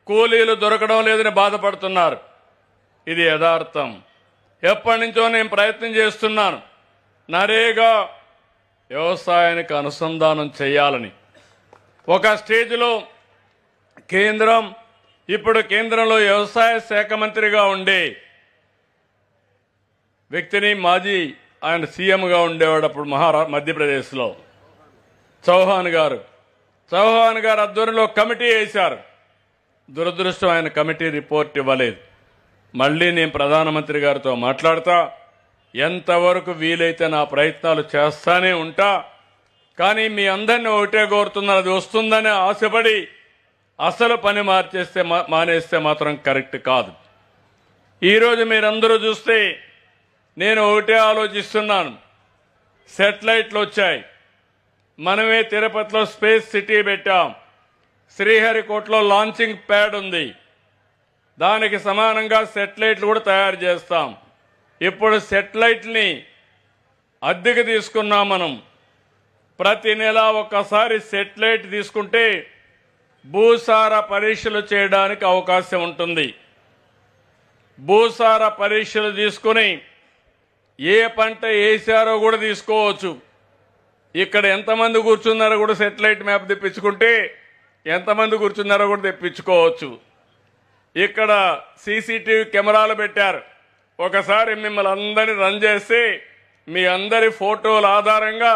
కూలీలు దొరకడం లేదని బాధపడుతున్నారు. ఇది యథార్థం. ఎప్పటి నుంచో నేను ప్రయత్నం చేస్తున్నాను నరేగా వ్యవసాయానికి అనుసంధానం చేయాలని. ఒక స్టేజ్లో కేంద్రం, ఇప్పుడు కేంద్రంలో వ్యవసాయ శాఖ మంత్రిగా ఉండే వ్యక్తిని, మాజీ ఆయన సీఎంగా ఉండేవాడు అప్పుడు మధ్యప్రదేశ్లో, చౌహాన్ గారు ఆధ్వర్యంలో కమిటీ వేశారు. దురదృష్టం ఆయన కమిటీ రిపోర్ట్ ఇవ్వలేదు. మళ్ళీ నేను ప్రధానమంత్రి గారితో మాట్లాడతా, ఎంతవరకు వీలైతే నా ప్రయత్నాలు చేస్తానే ఉంటా. కానీ మీ అందరినీ ఒకటే కోరుతున్నారు, అది వస్తుందని ఆశపడి అసలు పని మానేస్తే మాత్రం కరెక్ట్ కాదు. ఈరోజు మీరందరూ చూస్తే నేను ఒకటే ఆలోచిస్తున్నాను. శాటిలైట్లు వచ్చాయి. మనమే తిరుపతిలో స్పేస్ సిటీ పెట్టాం. శ్రీహరికోటలో లాంచింగ్ ప్యాడ్ ఉంది. దానికి సమానంగా శాటిలైట్లు కూడా తయారు చేస్తాం. ఇప్పుడు శాటిలైట్ని అద్దెకు తీసుకున్నాం మనం. ప్రతి నెల ఒక్కసారి శాటిలైట్ తీసుకుంటే భూసార పరీక్షలు చేయడానికి అవకాశం ఉంటుంది. భూసార పరీక్షలు తీసుకుని ఏ పంట వేసారో కూడా తీసుకోవచ్చు. ఇక్కడ ఎంతమంది కూర్చున్నారో కూడా శాటిలైట్ మ్యాప్ తెప్పించుకుంటే ఎంతమంది కూర్చున్నారో కూడా తెప్పించుకోవచ్చు. ఇక్కడ సీసీటీవీ కెమెరాలు పెట్టారు. ఒకసారి మిమ్మల్ని అందరినీ రన్ చేస్తే మీ అందరి ఫోటోల ఆధారంగా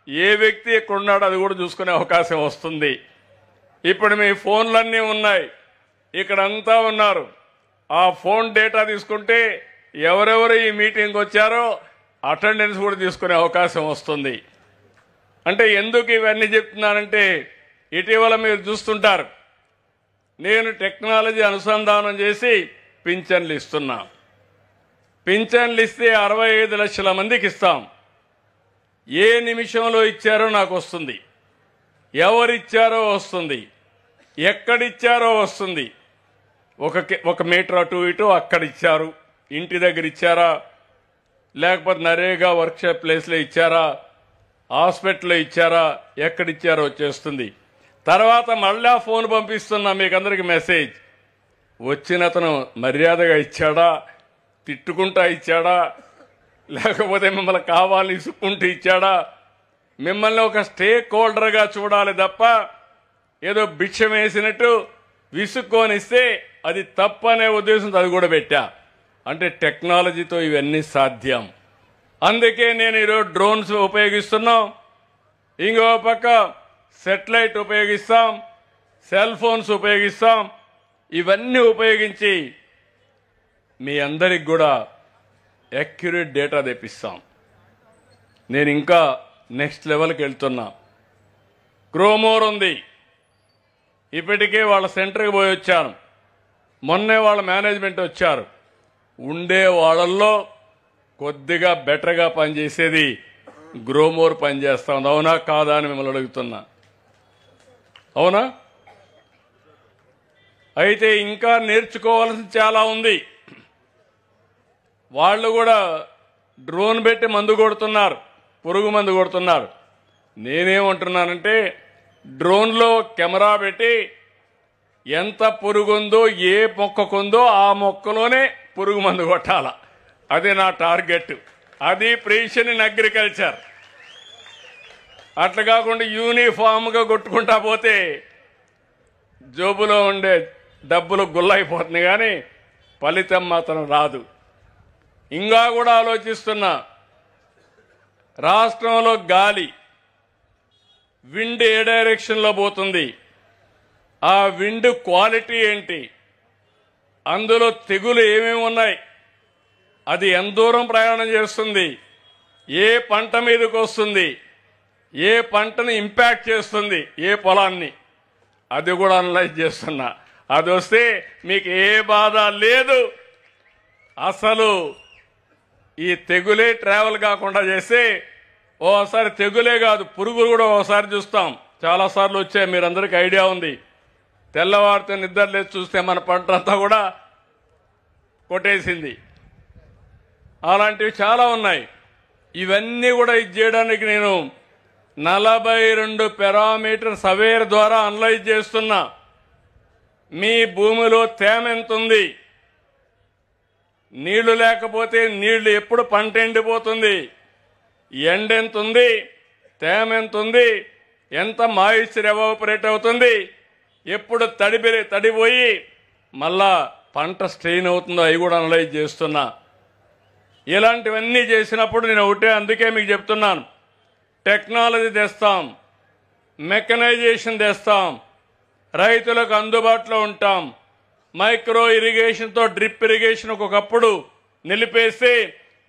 ఏ వ్యక్తి ఎక్కడ ఉన్నాడో అది కూడా చూసుకునే అవకాశం వస్తుంది. ఇప్పుడు మీ ఫోన్లన్నీ ఉన్నాయి, ఇక్కడంతా ఉన్నారు. ఆ ఫోన్ డేటా తీసుకుంటే ఎవరెవరు ఈ మీటింగ్కి వచ్చారో అటెండెన్స్ కూడా తీసుకునే అవకాశం వస్తుంది. అంటే ఎందుకు ఇవన్నీ చెప్తున్నానంటే, ఇటీవల మీరు చూస్తుంటారు నేను టెక్నాలజీ అనుసంధానం చేసి పింఛన్లు ఇస్తున్నా. పింఛన్లు ఇస్తే 65 లక్షల మందికి ఇస్తాం. ఏ నిమిషంలో ఇచ్చారో నాకు వస్తుంది, ఎవరిచ్చారో వస్తుంది, ఎక్కడిచ్చారో వస్తుంది. ఒక మీటర్ అటు ఇటు అక్కడ ఇచ్చారు, ఇంటి దగ్గర ఇచ్చారా, లేకపోతే నరేగా వర్క్షాప్ ప్లేస్లో ఇచ్చారా, హాస్పిటల్లో ఇచ్చారా, ఎక్కడిచ్చారో వచ్చేస్తుంది. తర్వాత మళ్ళా ఫోన్ పంపిస్తున్నా మీకు అందరికి మెసేజ్. వచ్చిన అతను మర్యాదగా ఇచ్చాడా, తిట్టుకుంటా ఇచ్చాడా, లేకపోతే మిమ్మల్ని కావాలని ఇసుక్కుంటూ ఇచ్చాడా, మిమ్మల్ని ఒక స్టేక్ హోల్డర్గా చూడాలి తప్ప ఏదో భిక్షం వేసినట్టు విసుక్కొనిస్తే అది తప్పనే ఉద్దేశంతో అది కూడా పెట్టా. అంటే టెక్నాలజీతో ఇవన్నీ సాధ్యం. అందుకే నేను ఈరోజు డ్రోన్స్ ఉపయోగిస్తున్నాం, ఇంకో పక్క సెటిలైట్ ఉపయోగిస్తాం, సెల్ ఫోన్స్ ఉపయోగిస్తాం. ఇవన్నీ ఉపయోగించి మీ అందరికి కూడా యాక్యురేట్ డేటా తెప్పిస్తాం. నేను ఇంకా నెక్స్ట్ లెవెల్కి వెళ్తున్నా. గ్రోమోర్ ఉంది, ఇప్పటికే వాళ్ళ సెంటర్కి పోయి వచ్చాను. మొన్నే వాళ్ళ మేనేజ్మెంట్ వచ్చారు. ఉండే వాళ్ళల్లో కొద్దిగా బెటర్గా పనిచేసేది గ్రోమోర్ పనిచేస్తా ఉంది. అవునా కాదా అని మిమ్మల్ని అడుగుతున్నా. అవునా? అయితే ఇంకా నేర్చుకోవాల్సింది చాలా ఉంది. వాళ్ళు కూడా డ్రోన్ పెట్టి మందు కొడుతున్నారు, పురుగు మందు కొడుతున్నారు. నేనేమంటున్నానంటే డ్రోన్లో కెమెరా పెట్టి ఎంత పురుగుందో ఏ మొక్కకుందో ఆ మొక్కలోనే పురుగు మందు కొట్టాల. అది నా టార్గెట్. అది ప్రిసిషన్ ఇన్ అగ్రికల్చర్. అట్లా కాకుండా యూనిఫామ్గా కొట్టుకుంటా పోతే జోబులో ఉండే డబ్బులు గుల్లైపోతుంది, కానీ ఫలితం మాత్రం రాదు. ఇంకా కూడా ఆలోచిస్తున్నా. రాష్ట్రంలో గాలి విండ్ ఏ డైరెక్షన్లో పోతుంది, ఆ విండ్ క్వాలిటీ ఏంటి, అందులో తెగులు ఏమేమి ఉన్నాయి, అది ఎంత దూరం ప్రయాణం చేస్తుంది, ఏ పంట మీదకి వస్తుంది, ఏ పంటని ఇంపాక్ట్ చేస్తుంది, ఏ పొలాన్ని, అది కూడా అనలైజ్ చేస్తున్నా. అది వస్తే మీకు ఏ బాధ లేదు. అసలు ఈ తెగులే ట్రావెల్ కాకుండా చేస్తే ఓసారి తెగులే కాదు పురుగులు కూడా ఓసారి చూస్తాం. చాలాసార్లు వచ్చాయి, మీరందరికీ ఐడియా ఉంది. తెల్లవారితే నిద్ర లేచి చూస్తే మన పంట అంతా కూడా కొట్టేసింది. అలాంటివి చాలా ఉన్నాయి. ఇవన్నీ కూడా ఇది చేయడానికి నేను 42 పారామీటర్ సర్వేర్ ద్వారా అనలైజ్ చేస్తున్నా. మీ భూమిలో తేమ ఎంత ఉంది, నీళ్లు లేకపోతే నీళ్లు ఎప్పుడు పంట ఎండిపోతుంది, ఎండ ఎంత ఉంది, తేమ ఎంత ఉంది, ఎంత మాయిశ్చర్ ఎవాపరేట్ అవుతుంది, ఎప్పుడు తడిపోయి మళ్ళా పంట స్ట్రెయిన్ అవుతుందో అవి కూడా అనలైజ్ చేస్తున్నా. ఇలాంటివన్నీ చేసినప్పుడు నేను ఒకటే అందుకే మీకు చెప్తున్నాను, టెక్నాలజీ తెస్తాం, మెకనైజేషన్ తెస్తాం, రైతులకు అందుబాటులో ఉంటాం. మైక్రో ఇరిగేషన్తో డ్రిప్ ఇరిగేషన్ ఒకప్పుడు నిలిపేసి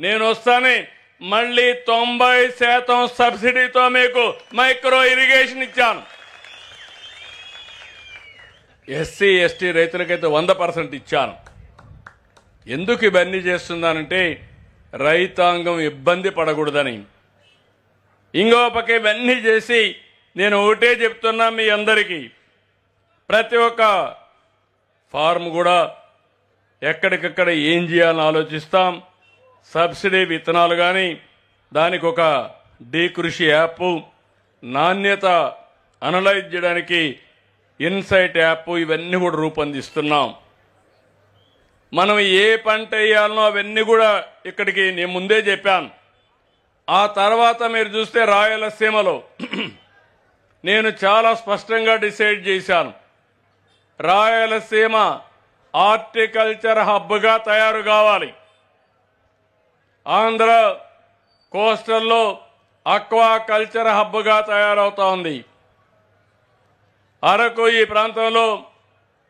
నేను వస్తానే మళ్ళీ 90% సబ్సిడీతో మీకు మైక్రో ఇరిగేషన్ ఇచ్చాను. ఎస్సీ ఎస్టీ రైతులకైతే 100% ఇచ్చాను. ఎందుకు ఇవన్నీ చేస్తున్నానంటే రైతాంగం ఇబ్బంది పడకూడదని. ఇంకో పక్క ఇవన్నీ చేసి నేను ఒకటే చెప్తున్నా మీ అందరికీ, ప్రతి ఒక్క ఫార్మ్ కూడా ఎక్కడికక్కడ ఏం చేయాలని ఆలోచిస్తాం. సబ్సిడీ విత్తనాలు కానీ, దానికి ఒక డీ కృషి యాప్, నాణ్యత అనలైజ్ చేయడానికి ఇన్సైట్ యాప్, ఇవన్నీ కూడా రూపొందిస్తున్నాం. మనం ఏ పంట వేయాలనో అవన్నీ కూడా ఇక్కడికి నేను ముందే చెప్పాను. ఆ తర్వాత మీరు చూస్తే రాయలసీమలో నేను చాలా స్పష్టంగా డిసైడ్ చేశాను, రాయలసీమ హార్టికల్చర్ హబ్గా తయారు కావాలి. ఆంధ్ర కోస్టల్లో అక్వా కల్చర్ హబ్గా తయారవుతా ఉంది. అరకు ఈ ప్రాంతంలో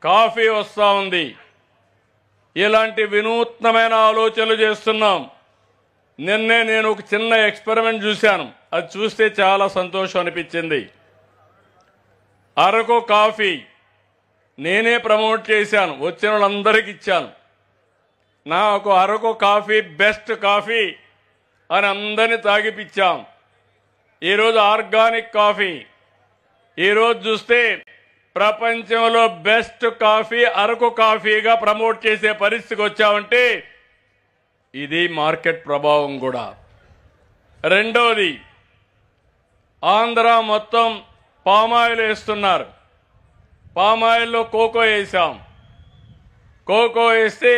కాఫీ వస్తూ ఉంది. ఇలాంటి వినూత్నమైన ఆలోచనలు చేస్తున్నాం. నిన్నే నేను ఒక చిన్న ఎక్స్పెరిమెంట్ చూశాను, అది చూస్తే చాలా సంతోషం అనిపించింది. అరకు కాఫీ నేనే ప్రమోట్ చేశాను, వచ్చిన వాళ్ళందరికీ ఇచ్చాను. నాకు అరకు కాఫీ బెస్ట్ కాఫీ అని అందరినీ తాగిపిచ్చాం. ఈరోజు ఆర్గానిక్ కాఫీ, ఈరోజు చూస్తే ప్రపంచంలో బెస్ట్ కాఫీ అరకు కాఫీగా ప్రమోట్ చేసే పరిస్థితికి వచ్చామంటే ఇది మార్కెట్ ప్రభావం కూడా. రెండోది, ఆంధ్ర మొత్తం పామాయిల్ వేస్తున్నారు. పామాయిల్లో కోకో వేసాం. కోకో వేస్తే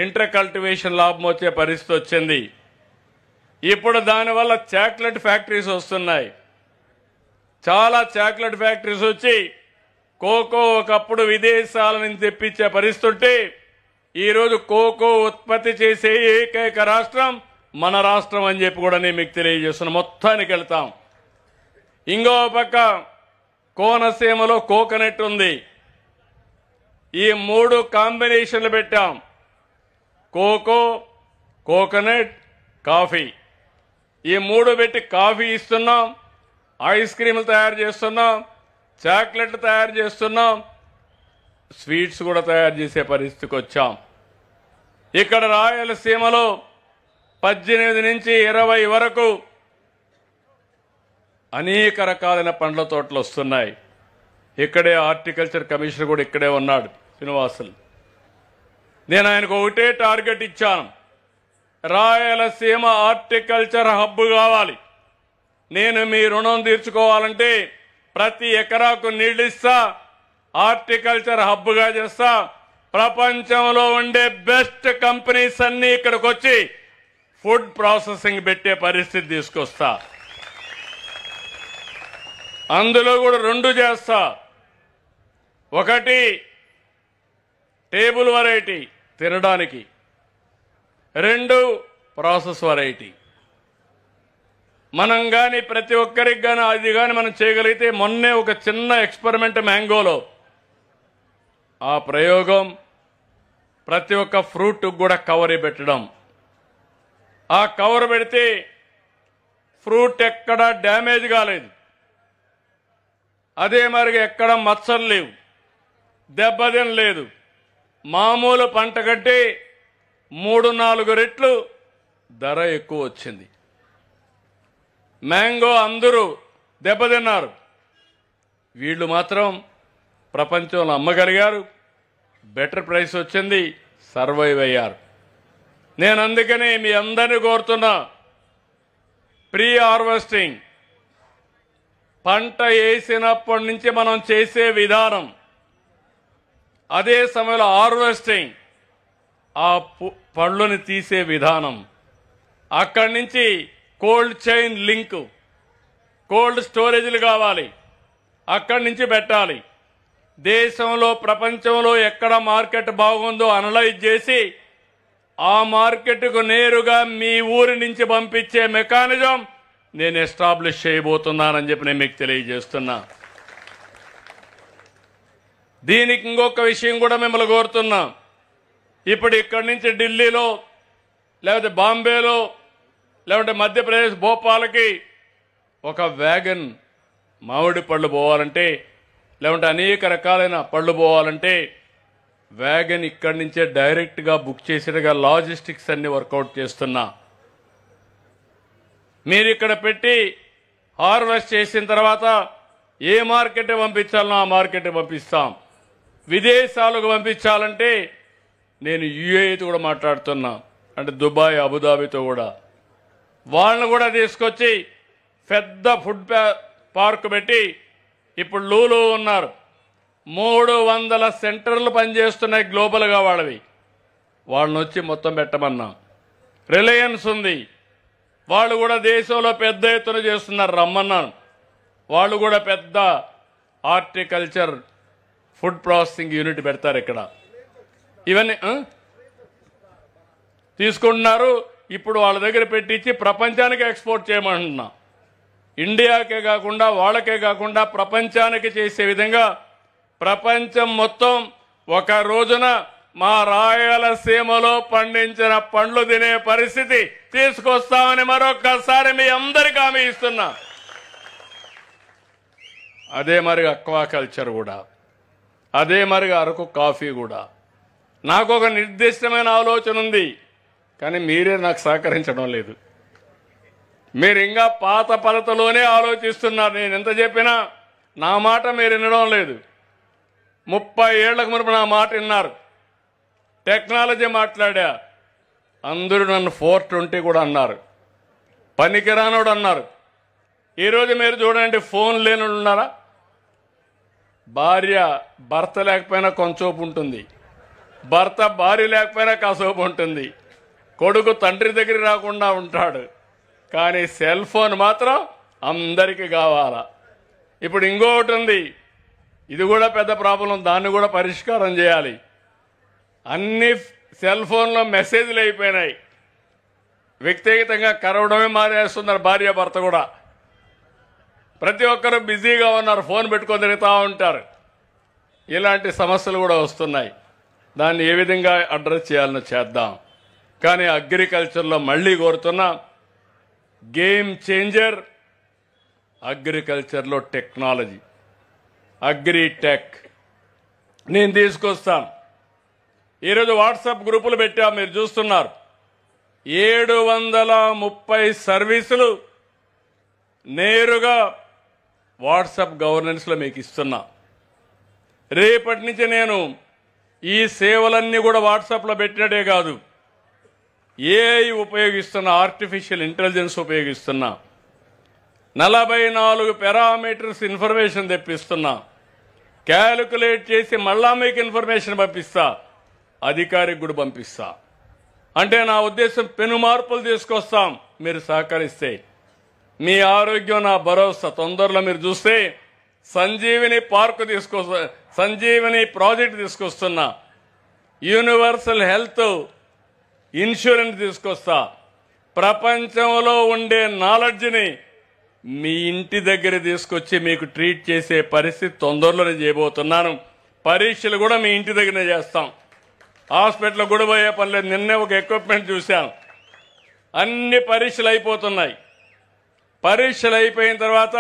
ఇంటర్ కల్టివేషన్ లాభం వచ్చే పరిస్థితి వచ్చింది. ఇప్పుడు దానివల్ల చాక్లెట్ ఫ్యాక్టరీస్ వస్తున్నాయి. చాలా చాక్లెట్ ఫ్యాక్టరీస్ వచ్చి కోకో ఒకప్పుడు విదేశాల నుంచి తెప్పించే పరిస్థితి ఉంటే ఈరోజు కోకో ఉత్పత్తి చేసే ఏకైక రాష్ట్రం మన రాష్ట్రం అని చెప్పి కూడా నేను మీకు తెలియజేస్తున్నా. మొత్తానికి వెళ్తాం. ఇంకో పక్క కోనసీమలో కోకోనట్ ఉంది. ఈ 3 కాంబినేషన్లు పెట్టాం. Cocoa, coconut, coffee. ఈ 3 పెట్టి కాఫీ ఇస్తున్నాం, ఐస్ క్రీములు తయారు చేస్తున్నాం, చాక్లెట్లు తయారు చేస్తున్నాం, స్వీట్స్ కూడా తయారు చేసే పరిస్థితికి వచ్చాం. ఇక్కడ రాయలసీమలో 18 నుంచి 20 వరకు అనేక రకాలైన పండ్ల తోటలు వస్తున్నాయి. ఇక్కడే హార్టికల్చర్ కమిషనర్ కూడా ఇక్కడే ఉన్నాడు, శ్రీనివాసులు. నేను ఆయనకు ఒకటే టార్గెట్ ఇచ్చాను, రాయలసీమ హార్టికల్చర్ హబ్ కావాలి. నేను మీ రుణం తీర్చుకోవాలంటే ప్రతి ఎకరాకు నీళ్ళు ఇస్తా, హార్టికల్చర్ హబ్గా చేస్తా, ప్రపంచంలో ఉండే బెస్ట్ కంపెనీస్ అన్ని ఇక్కడికి వచ్చి ఫుడ్ ప్రాసెసింగ్ పెట్టే పరిస్థితి తీసుకొస్తా. అందులో కూడా 2 చేస్తా. ఒకటి టేబుల్ వెరైటీ తినడానికి, 2 ప్రాసెస్ వెరైటీ. మనం కానీ ప్రతి ఒక్కరికి కానీ అది కానీ మనం చేయగలిగితే, మొన్నే ఒక చిన్న ఎక్స్పెరిమెంట్ మ్యాంగోలో, ఆ ప్రయోగం ప్రతి ఒక్క ఫ్రూట్ కూడా కవర్ పెట్టడం. ఆ కవర్ పెడితే ఫ్రూట్ ఎక్కడ డ్యామేజ్ కాలేదు, అదే మరి ఎక్కడ మచ్చలు లేవు, దెబ్బతిన లేదు. మామూలు పంట కంటే 3-4 రెట్లు ధర ఎక్కువ వచ్చింది. మ్యాంగో అందరూ దెబ్బతిన్నారు, వీళ్ళు మాత్రం ప్రపంచంలో అమ్మగలిగారు, బెటర్ ప్రైస్ వచ్చింది, సర్వైవ్ అయ్యారు. నేను అందుకనే మీ అందరినీ కోరుతున్నా, ప్రీ హార్వెస్టింగ్ పంట వేసినప్పటి నుంచి మనం చేసే విధానం, అదే సమయంలో హార్వెస్టింగ్ ఆ పళ్ళుని తీసే విధానం, అక్కడి నుంచి కోల్డ్ చైన్ లింక్, కోల్డ్ స్టోరేజ్లు కావాలి, అక్కడి నుంచి పెట్టాలి. దేశంలో ప్రపంచంలో ఎక్కడ మార్కెట్ బాగుందో అనలైజ్ చేసి ఆ మార్కెట్కు నేరుగా మీ ఊరి నుంచి పంపించే మెకానిజం నేను ఎస్టాబ్లిష్ చేయబోతున్నానని చెప్పి నేను మీకు తెలియజేస్తున్నా. దీనికి ఇంకొక విషయం కూడా మిమ్మల్ని కోరుతున్నా. ఇప్పుడు ఇక్కడి నుంచి ఢిల్లీలో లేకపోతే బాంబేలో లేకపోతే మధ్యప్రదేశ్ భోపాల్కి ఒక వ్యాగన్ మామిడి పళ్ళు పోవాలంటే, లేకుంటే అనేక రకాలైన పళ్ళు పోవాలంటే వ్యాగన్ ఇక్కడి నుంచే డైరెక్ట్గా బుక్ చేసేట్టుగా లాజిస్టిక్స్ అన్ని వర్కౌట్ చేస్తున్నా. మీరు ఇక్కడ పెట్టి హార్వెస్ట్ చేసిన తర్వాత ఏ మార్కెట్ పంపించాలనో ఆ మార్కెట్ పంపిస్తాం. విదేశాలకు పంపించాలంటే నేను యుఏఈతో కూడా మాట్లాడుతున్నా, అంటే దుబాయ్, అబుదాబితో కూడా. వాళ్ళని కూడా తీసుకొచ్చి పెద్ద ఫుడ్ పార్క్ పెట్టి, ఇప్పుడు లూలు ఉన్నారు, 300 సెంటర్లు పనిచేస్తున్నాయి గ్లోబల్గా వాళ్ళవి. వాళ్ళని వచ్చి మొత్తం పెట్టమన్నా. రిలయన్స్ ఉంది, వాళ్ళు కూడా దేశంలో పెద్ద ఎత్తున చేస్తున్నారు, రమ్మన్నాను. వాళ్ళు కూడా పెద్ద హార్టికల్చర్ ఫుడ్ ప్రాసెసింగ్ యూనిట్ పెడతారు ఇక్కడ. ఇవన్నీ తీసుకుంటున్నారు. ఇప్పుడు వాళ్ళ దగ్గర పెట్టించి ప్రపంచానికి ఎక్స్పోర్ట్ చేయమంటున్నా. ఇండియాకే కాకుండా వాళ్ళకే కాకుండా ప్రపంచానికి చేసే విధంగా ప్రపంచం మొత్తం ఒక రోజున మా రాయలసీమలో పండించిన పండ్లు తినే పరిస్థితి తీసుకొస్తామని మరొక్కసారి మీ అందరికీ హామీ ఇస్తున్నా. అదే మరి అక్వాకల్చర్ కూడా, అదే మరి అరకు కాఫీ కూడా. నాకు ఒక నిర్దిష్టమైన ఆలోచన ఉంది, కానీ మీరే నాకు సహకరించడం లేదు. మీరు ఇంకా పాత పద్ధతిలోనే ఆలోచిస్తున్నారు. నేను ఎంత చెప్పినా నా మాట మీరు వినడం లేదు. 30 ఏళ్లకు మునుపు నా మాట విన్నారు, టెక్నాలజీ మాట్లాడా, అందరూ నన్ను 420 కూడా అన్నారు, పనికిరానోడు అన్నారు. ఈరోజు మీరు చూడండి, ఫోన్ లేనోడు ఉన్నారా? భార్య భర్త లేకపోయినా కొంచెంసేపు ఉంటుంది, భర్త భార్య లేకపోయినా కాసేపు ఉంటుంది, కొడుకు తండ్రి దగ్గర రాకుండా ఉంటాడు, కానీ సెల్ ఫోన్ మాత్రం అందరికీ కావాలా. ఇప్పుడు ఇంకొకటి ఉంది, ఇది కూడా పెద్ద ప్రాబ్లం, దాన్ని కూడా పరిష్కారం చేయాలి. అన్ని సెల్ ఫోన్లో మెసేజ్లు అయిపోయినాయి, వ్యక్తిగతంగా కరవడమే మానేస్తున్నారు భార్య భర్త కూడా. ప్రతి ఒక్కరు బిజీగా ఉన్నారు, ఫోన్ పెట్టుకొని తిరుగుతూ ఉంటారు. ఇలాంటి సమస్యలు కూడా వస్తున్నాయి. దాన్ని ఏ విధంగా అడ్రస్ చేయాలనో చేద్దాం. కానీ అగ్రికల్చర్లో మళ్ళీ కోరుతున్నా, గేమ్ చేంజర్ అగ్రికల్చర్లో టెక్నాలజీ, అగ్రిటెక్ నేను తీసుకొస్తాను. ఈరోజు వాట్సాప్ గ్రూపులు పెట్టా, మీరు చూస్తున్నారు. 730 సర్వీసులు నేరుగా వాట్సాప్ గవర్నెన్స్లో మీకు ఇస్తున్నా. రేపటి నుంచి నేను ఈ సేవలన్నీ కూడా వాట్సాప్లో పెట్టినట్టే కాదు, ఏఐ ఉపయోగిస్తున్నా, ఆర్టిఫిషియల్ ఇంటెలిజెన్స్ ఉపయోగిస్తున్నా, 44 పారామీటర్స్ ఇన్ఫర్మేషన్ తెప్పిస్తున్నా, క్యాలిక్యులేట్ చేసి మళ్ళా మీకు ఇన్ఫర్మేషన్ పంపిస్తా, అధికారికి కూడా పంపిస్తా. అంటే నా ఉద్దేశం పెను మార్పులు తీసుకొస్తాం మీరు సహకరిస్తే. మీ ఆరోగ్యం నా భరోసా. తొందరలో మీరు చూస్తే సంజీవిని పార్క్ సంజీవిని ప్రాజెక్ట్ తీసుకొస్తున్నా, యూనివర్సల్ హెల్త్ ఇన్సూరెన్స్ తీసుకొస్తా. ప్రపంచంలో ఉండే నాలెడ్జ్ని మీ ఇంటి దగ్గర తీసుకొచ్చి మీకు ట్రీట్ చేసే పరిస్థితి తొందరలోనే చేయబోతున్నాను. పరీక్షలు కూడా మీ ఇంటి దగ్గరనే చేస్తాం. హాస్పిటల్ కూడా పోయే పని లేదు. నిన్నే ఒక ఎక్విప్మెంట్ చూశాను, అన్ని పరీక్షలు అయిపోతున్నాయి. పరీక్షలు అయిపోయిన తర్వాత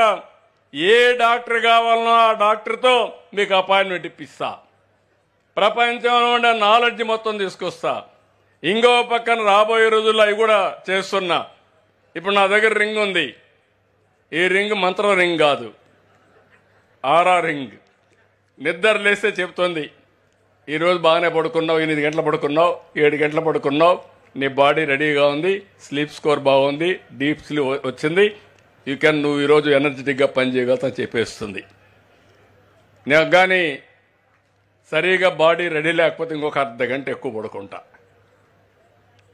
ఏ డాక్టర్ కావాలనో ఆ డాక్టర్తో మీకు అపాయింట్మెంట్ ఇప్పిస్తా. ప్రపంచంలో ఉండే నాలెడ్జ్ మొత్తం తీసుకొస్తా. ఇంకో పక్కన రాబోయే రోజుల్లో అవి కూడా చేస్తున్నా. ఇప్పుడు నా దగ్గర రింగ్ ఉంది. ఈ రింగ్ మంత్ర రింగ్ కాదు, ఆరా రింగ్. నిద్ర లేస్తే చెప్తుంది, ఈరోజు బాగానే పడుకున్నావు, 8 గంటలు పడుకున్నావు, 7 గంటలు పడుకున్నావు, నీ బాడీ రెడీగా ఉంది, స్లీప్ స్కోర్ బాగుంది, డీప్ స్లీప్ వచ్చింది, నువ్వు ఈరోజు ఎనర్జెటిక్గా పనిచేయగలుగుతా చెప్పేస్తుంది. నాకు కానీ సరిగా బాడీ రెడీ లేకపోతే ఇంకొక అర్ధ గంట ఎక్కువ పడుకుంటా,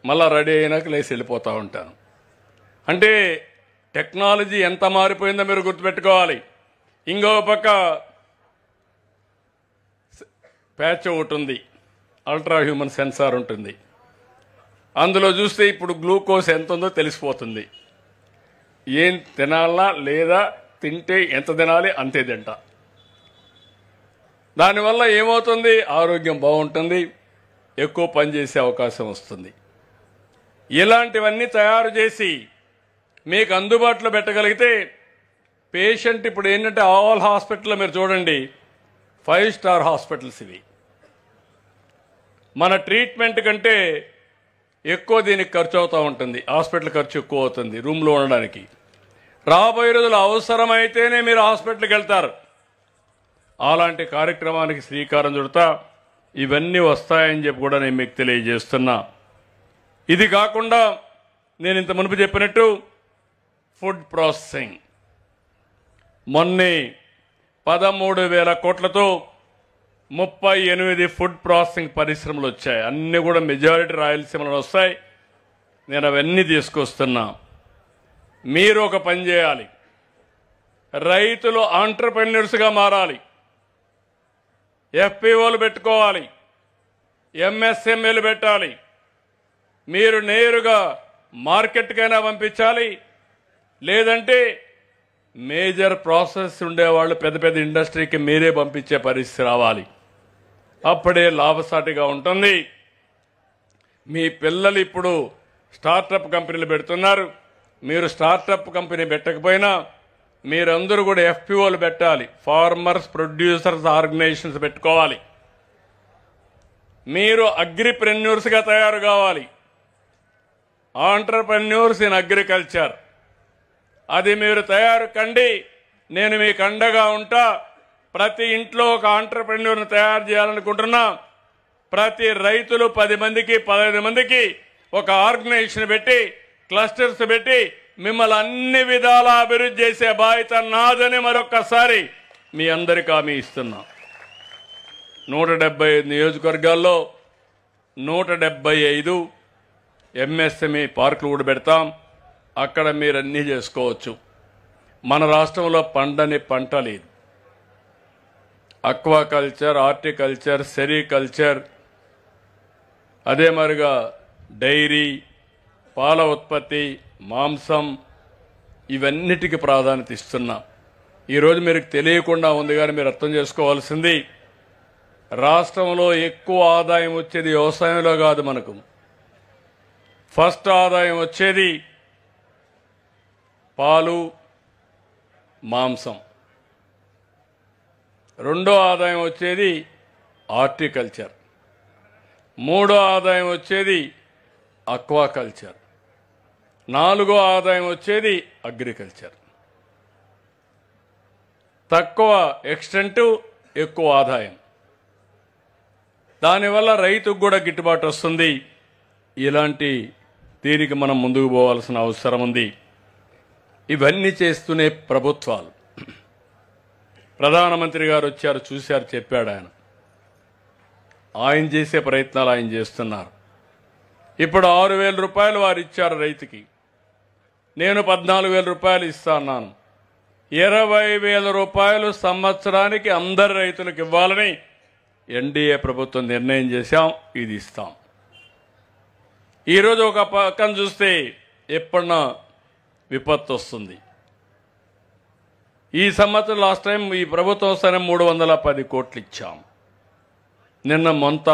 మళ్ళా రెడీ అయినాక లేచి వెళ్ళిపోతూ ఉంటాను. అంటే టెక్నాలజీ ఎంత మారిపోయిందో మీరు గుర్తుపెట్టుకోవాలి. ఇంకో పక్క ప్యాచ్ ఒకటి ఉంది, అల్ట్రా హ్యూమన్ సెన్సార్ ఉంటుంది. అందులో చూస్తే ఇప్పుడు గ్లూకోజ్ ఎంత ఉందో తెలిసిపోతుంది. ఏం తినాలా లేదా, తింటే ఎంత తినాలి అంతే తింటా. దానివల్ల ఏమవుతుంది, ఆరోగ్యం బాగుంటుంది, ఎక్కువ పనిచేసే అవకాశం వస్తుంది. ఇలాంటివన్నీ తయారు చేసి మీకు అందుబాటులో పెట్టగలిగితే పేషెంట్ ఇప్పుడు ఏంటంటే ఆల్ హాస్పిటల్లో మీరు చూడండి 5 స్టార్ హాస్పిటల్స్ ఇవి. మన ట్రీట్మెంట్ కంటే ఎక్కువ దీనికి ఖర్చు అవుతూ ఉంటుంది, హాస్పిటల్ ఖర్చు ఎక్కువ అవుతుంది రూమ్లో ఉండడానికి. రాబోయే రోజులు అవసరమైతేనే మీరు హాస్పిటల్కి వెళ్తారు. అలాంటి కార్యక్రమానికి శ్రీకారం చుడతా ఇవన్నీ వస్తాయని చెప్పి కూడా నేను మీకు తెలియజేస్తున్నా. ఇది కాకుండా నేను ఇంత మునుపు చెప్పినట్టు ఫుడ్ ప్రాసెసింగ్ మొన్నే 13,000 కోట్లతో 38 ఫుడ్ ప్రాసెసింగ్ పరిశ్రమలు వచ్చాయి. అన్నీ కూడా మెజారిటీ రాయలసీమలో వస్తాయి. నేను అవన్నీ తీసుకొస్తున్నా. మీరు ఒక పని చేయాలి, రైతులు ఆంటర్‌ప్రెన్యూర్స్గా మారాలి, ఎఫ్పిఓలు పెట్టుకోవాలి, ఎంఎస్ఎంఏలు పెట్టాలి. మీరు నేరుగా మార్కెట్కైనా పంపించాలి, లేదంటే మేజర్ ప్రాసెస్ ఉండేవాళ్ళు పెద్ద పెద్ద ఇండస్ట్రీకి మీరే పంపించే పరిస్థితి రావాలి. అప్పుడే లాభసాటిగా ఉంటుంది. మీ పిల్లలు ఇప్పుడు స్టార్టప్ కంపెనీలు పెడుతున్నారు. మీరు స్టార్టప్ కంపెనీ పెట్టకపోయినా మీరందరూ కూడా ఎఫ్పిఓలు పెట్టాలి, ఫార్మర్స్ ప్రొడ్యూసర్స్ ఆర్గనైజేషన్స్ పెట్టుకోవాలి. మీరు అగ్రిప్రెన్యూర్స్గా తయారు కావాలి, ఆంటర్‌ప్రెన్యూర్స్ ఇన్ అగ్రికల్చర్. అది మీరు తయారు కండి, నేను మీకు అండగా ఉంటా. ప్రతి ఇంట్లో ఒక ఆంటర్‌ప్రెన్యూర్ని తయారు చేయాలనుకుంటున్నా. ప్రతి రైతులు 10 మందికి 15 మందికి ఒక ఆర్గనైజేషన్ పెట్టి క్లస్టర్స్ పెట్టి మిమ్మల్ని అన్ని విధాలా అభివృద్ధి చేసే బాధ్యత నాదని మరొక్కసారి మీ అందరికీ హామీ ఇస్తున్నా. 175 నియోజకవర్గాల్లో 175 ఎంఎస్ఎంఈ పార్కులు కూడా పెడతాం. అక్కడ మీరు అన్నీ చేసుకోవచ్చు. మన రాష్ట్రంలో పండని పంట లేదు. అక్వాకల్చర్, హార్టికల్చర్, సెరికల్చర్, అదే మరిగా డైరీ, పాల ఉత్పత్తి, మాంసం, ఇవన్నిటికీ ప్రాధాన్యత ఇస్తున్నాం. ఈరోజు మీకు తెలియకుండా ఉంది, కానీ మీరు అర్థం చేసుకోవాల్సింది రాష్ట్రంలో ఎక్కువ ఆదాయం వచ్చేది వ్యవసాయంలో కాదు. మనకు ఫస్ట్ ఆదాయం వచ్చేది పాలు, మాంసం. రెండో ఆదాయం వచ్చేది హార్టికల్చర్. మూడో ఆదాయం వచ్చేది అక్వాకల్చర్. నాలుగో ఆదాయం వచ్చేది అగ్రికల్చర్. తక్కువ ఎక్స్టెంట్, ఎక్కువ ఆదాయం. దానివల్ల రైతుకు కూడా గిట్టుబాటు వస్తుంది. ఇలాంటి దీనికి మనం ముందుకు పోవాల్సిన అవసరం ఉంది. ఇవన్నీ చేస్తూనే ప్రభుత్వాలు, ప్రధానమంత్రి గారు వచ్చారు, చూశారు, చెప్పాడు. ఆయన చేసే ప్రయత్నాలు ఆయన చేస్తున్నారు. ఇప్పుడు 6,000 రూపాయలు వారు ఇచ్చారు రైతుకి. నేను 14,000 రూపాయలు ఇస్తా అన్నాను. 20,000 రూపాయలు సంవత్సరానికి అందరి రైతులకు ఇవ్వాలని ఎన్డీఏ ప్రభుత్వం నిర్ణయం చేశాం. ఇది ఇస్తాం. ఈరోజు ఒక పక్కన చూస్తే ఎప్పుడన్నా విపత్తు వస్తుంది. ఈ సంవత్సరం లాస్ట్ టైం ఈ ప్రభుత్వం వస్తేనే 310 కోట్లు ఇచ్చాం. నిన్న మొంత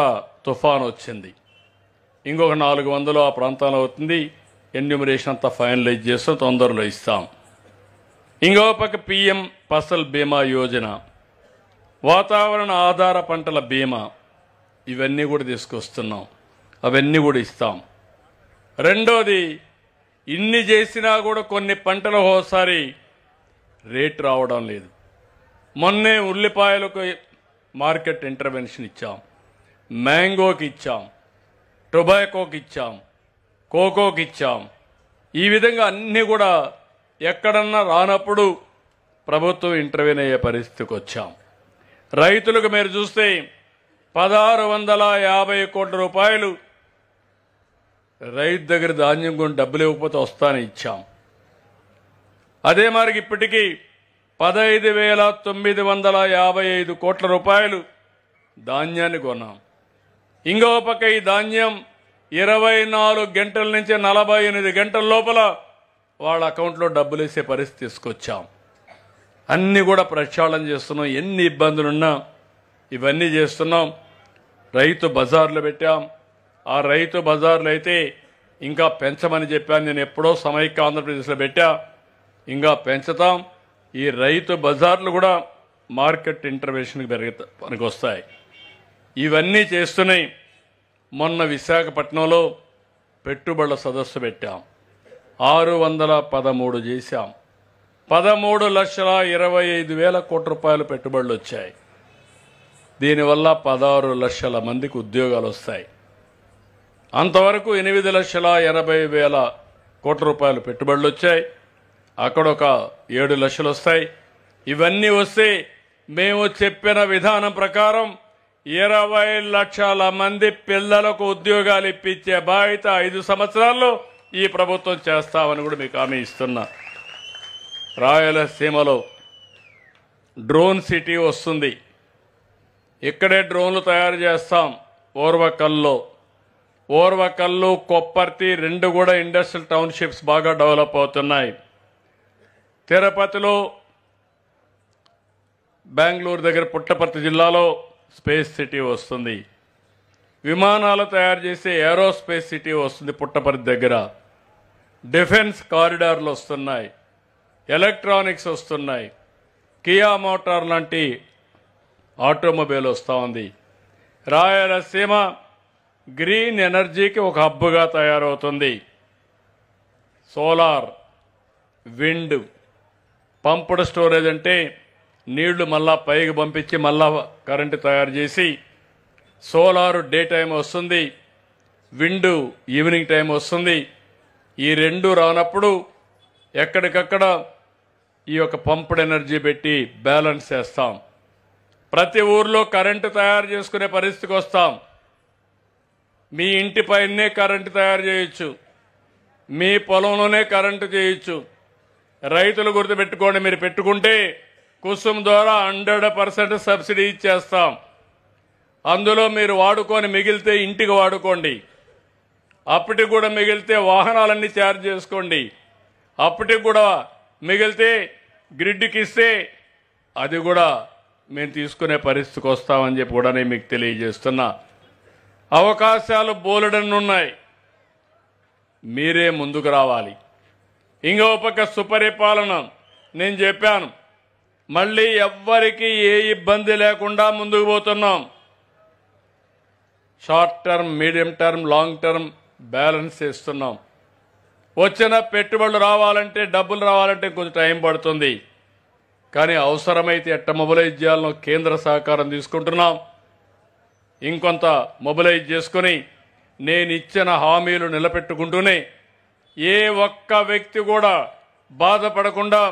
తుఫాన్ వచ్చింది. ఇంకొక 400 ఆ ప్రాంతంలో అవుతుంది. ఎన్యూమరేషన్ అంతా ఫైనలైజ్ చేస్తాం, తొందరలో ఇస్తాం. ఇంకో పక్క పిఎం ఫసల్ బీమా యోజన, వాతావరణ ఆధార పంటల బీమా, ఇవన్నీ కూడా తీసుకొస్తున్నాం. అవన్నీ కూడా ఇస్తాం. రెండోది, ఇన్ని చేసినా కూడా కొన్ని పంటలు ఒకసారి రేట్ రావడం లేదు. మొన్నే ఉల్లిపాయలకు మార్కెట్ ఇంటర్వెన్షన్ ఇచ్చాం, మ్యాంగోకి ఇచ్చాం, టొబాకోకి ఇచ్చాం, కోకోకి ఇచ్చాం. ఈ విధంగా అన్నీ కూడా ఎక్కడన్నా రానప్పుడు ప్రభుత్వం ఇంటర్వ్యూన్ అయ్యే పరిస్థితికి వచ్చాం. రైతులకు మీరు చూస్తే 1,650 కోట్ల రూపాయలు రైతు దగ్గర ధాన్యం కొని డబ్బులు ఇవ్వకపోతే వస్తానని ఇచ్చాం. అదే మరి ఇప్పటికీ 15,955 కోట్ల రూపాయలు ధాన్యాన్ని కొన్నాం. ఇంకో పక్క ఈ ధాన్యం 24 గంటల నుంచి 48 గంటల లోపల వాళ్ళ అకౌంట్లో డబ్బులు వేసే పరిస్థితి తీసుకొచ్చాం. అన్నీ కూడా ప్రక్షాళన చేస్తున్నాం. ఎన్ని ఇబ్బందులున్నా ఇవన్నీ చేస్తున్నాం. రైతు బజార్లు పెట్టాం. ఆ రైతు బజార్లు అయితే ఇంకా పెంచమని చెప్పాను. నేను ఎప్పుడో సమైక్య ఆంధ్రప్రదేశ్లో పెట్టా, ఇంకా పెంచుతాం. ఈ రైతు బజార్లు కూడా మార్కెట్ ఇంటర్వెన్షన్కి పనికి వస్తాయి. ఇవన్నీ చేస్తున్నాయి. మొన్న విశాఖపట్నంలో పెట్టుబడుల సదస్సు పెట్టాం. 613 చేశాం. 13,25,000 కోట్ల రూపాయలు పెట్టుబడులు వచ్చాయి. దీనివల్ల 16 లక్షల మందికి ఉద్యోగాలు వస్తాయి. అంతవరకు 8,80,000 కోట్ల రూపాయలు పెట్టుబడులు వచ్చాయి. అక్కడ ఒక 7 లక్షలు వస్తాయి. ఇవన్నీ వస్తే మేము చెప్పిన విధానం ప్రకారం 20 లక్షల మంది పిల్లలకు ఉద్యోగాలు ఇప్పించే బాధ్యత 5 సంవత్సరాల్లో ఈ ప్రభుత్వం చేస్తామని కూడా మీకు హామీ ఇస్తున్నా. రాయలసీమలో డ్రోన్ సిటీ వస్తుంది. ఇక్కడే డ్రోన్లు తయారు చేస్తాం. ఓర్వకల్లు, కొప్పర్తి 2 కూడా ఇండస్ట్రియల్ టౌన్షిప్స్ బాగా డెవలప్ అవుతున్నాయి. తిరుపతిలో, బెంగళూరు దగ్గర పుట్టపర్తి జిల్లాలో స్పేస్ సిటీ వస్తుంది. విమానాలు తయారు చేసే ఏరోస్పేస్ సిటీ వస్తుంది పుట్టపర్తి దగ్గర. డిఫెన్స్ కారిడార్లు వస్తున్నాయి. ఎలక్ట్రానిక్స్ వస్తున్నాయి. కియా మోటార్ లాంటి ఆటోమొబైల్ వస్తూ ఉంది. రాయలసీమ గ్రీన్ ఎనర్జీకి ఒక హబ్గా తయారవుతుంది. సోలార్, విండ్, పంప్డ్ స్టోరేజ్ అంటే నీళ్లు మళ్ళా పైకి పంపించి మళ్ళా కరెంటు తయారు చేసి, సోలారు డే టైం వస్తుంది, విండ్ ఈవినింగ్ టైం వస్తుంది. ఈ 2 రానప్పుడు ఎక్కడికక్కడ ఈ యొక్క పంప్డ్ ఎనర్జీ పెట్టి బ్యాలెన్స్ చేస్తాం. ప్రతి ఊర్లో కరెంటు తయారు చేసుకునే పరిస్థితికి వస్తాం. మీ ఇంటి పైనే కరెంటు తయారు చేయొచ్చు, మీ పొలంలోనే కరెంటు చేయొచ్చు. రైతులు గుర్తుపెట్టుకోండి, మీరు పెట్టుకుంటే కుసుమ్ ద్వారా 100% సబ్సిడీ ఇచ్చేస్తాం. అందులో మీరు వాడుకొని మిగిలితే ఇంటికి వాడుకోండి. అప్పటికి కూడా మిగిలితే వాహనాలన్నీ ఛార్జ్ చేసుకోండి. అప్పటికి కూడా మిగిలితే గ్రిడ్కి ఇస్తే అది కూడా మేము తీసుకునే పరిస్థితికి వస్తామని చెప్పి కూడా నేను మీకు తెలియజేస్తున్నా. అవకాశాలు బోలెడన్ని ఉన్నాయి, మీరే ముందుకు రావాలి. ఇంకో పక్క సుపరిపాలన నేను చెప్పాను, మళ్ళీ ఎవ్వరికి ఏ ఇబ్బంది లేకుండా ముందుకు పోతున్నాం. Short term, medium term, long term balance చేస్తున్నాం. వచ్చిన పెట్టుబడులు రావాలంటే, డబ్బులు రావాలంటే కొంచెం టైం పడుతుంది. కానీ అవసరమైతే ఎట్ట మొబిలైజ్ చేయాలనో కేంద్ర సహకారం తీసుకుంటున్నాం. ఇంకొంత మొబిలైజ్ చేసుకుని నేను ఇచ్చిన హామీలు నిలబెట్టుకుంటూనే ఏ ఒక్క వ్యక్తి కూడా బాధపడకుండా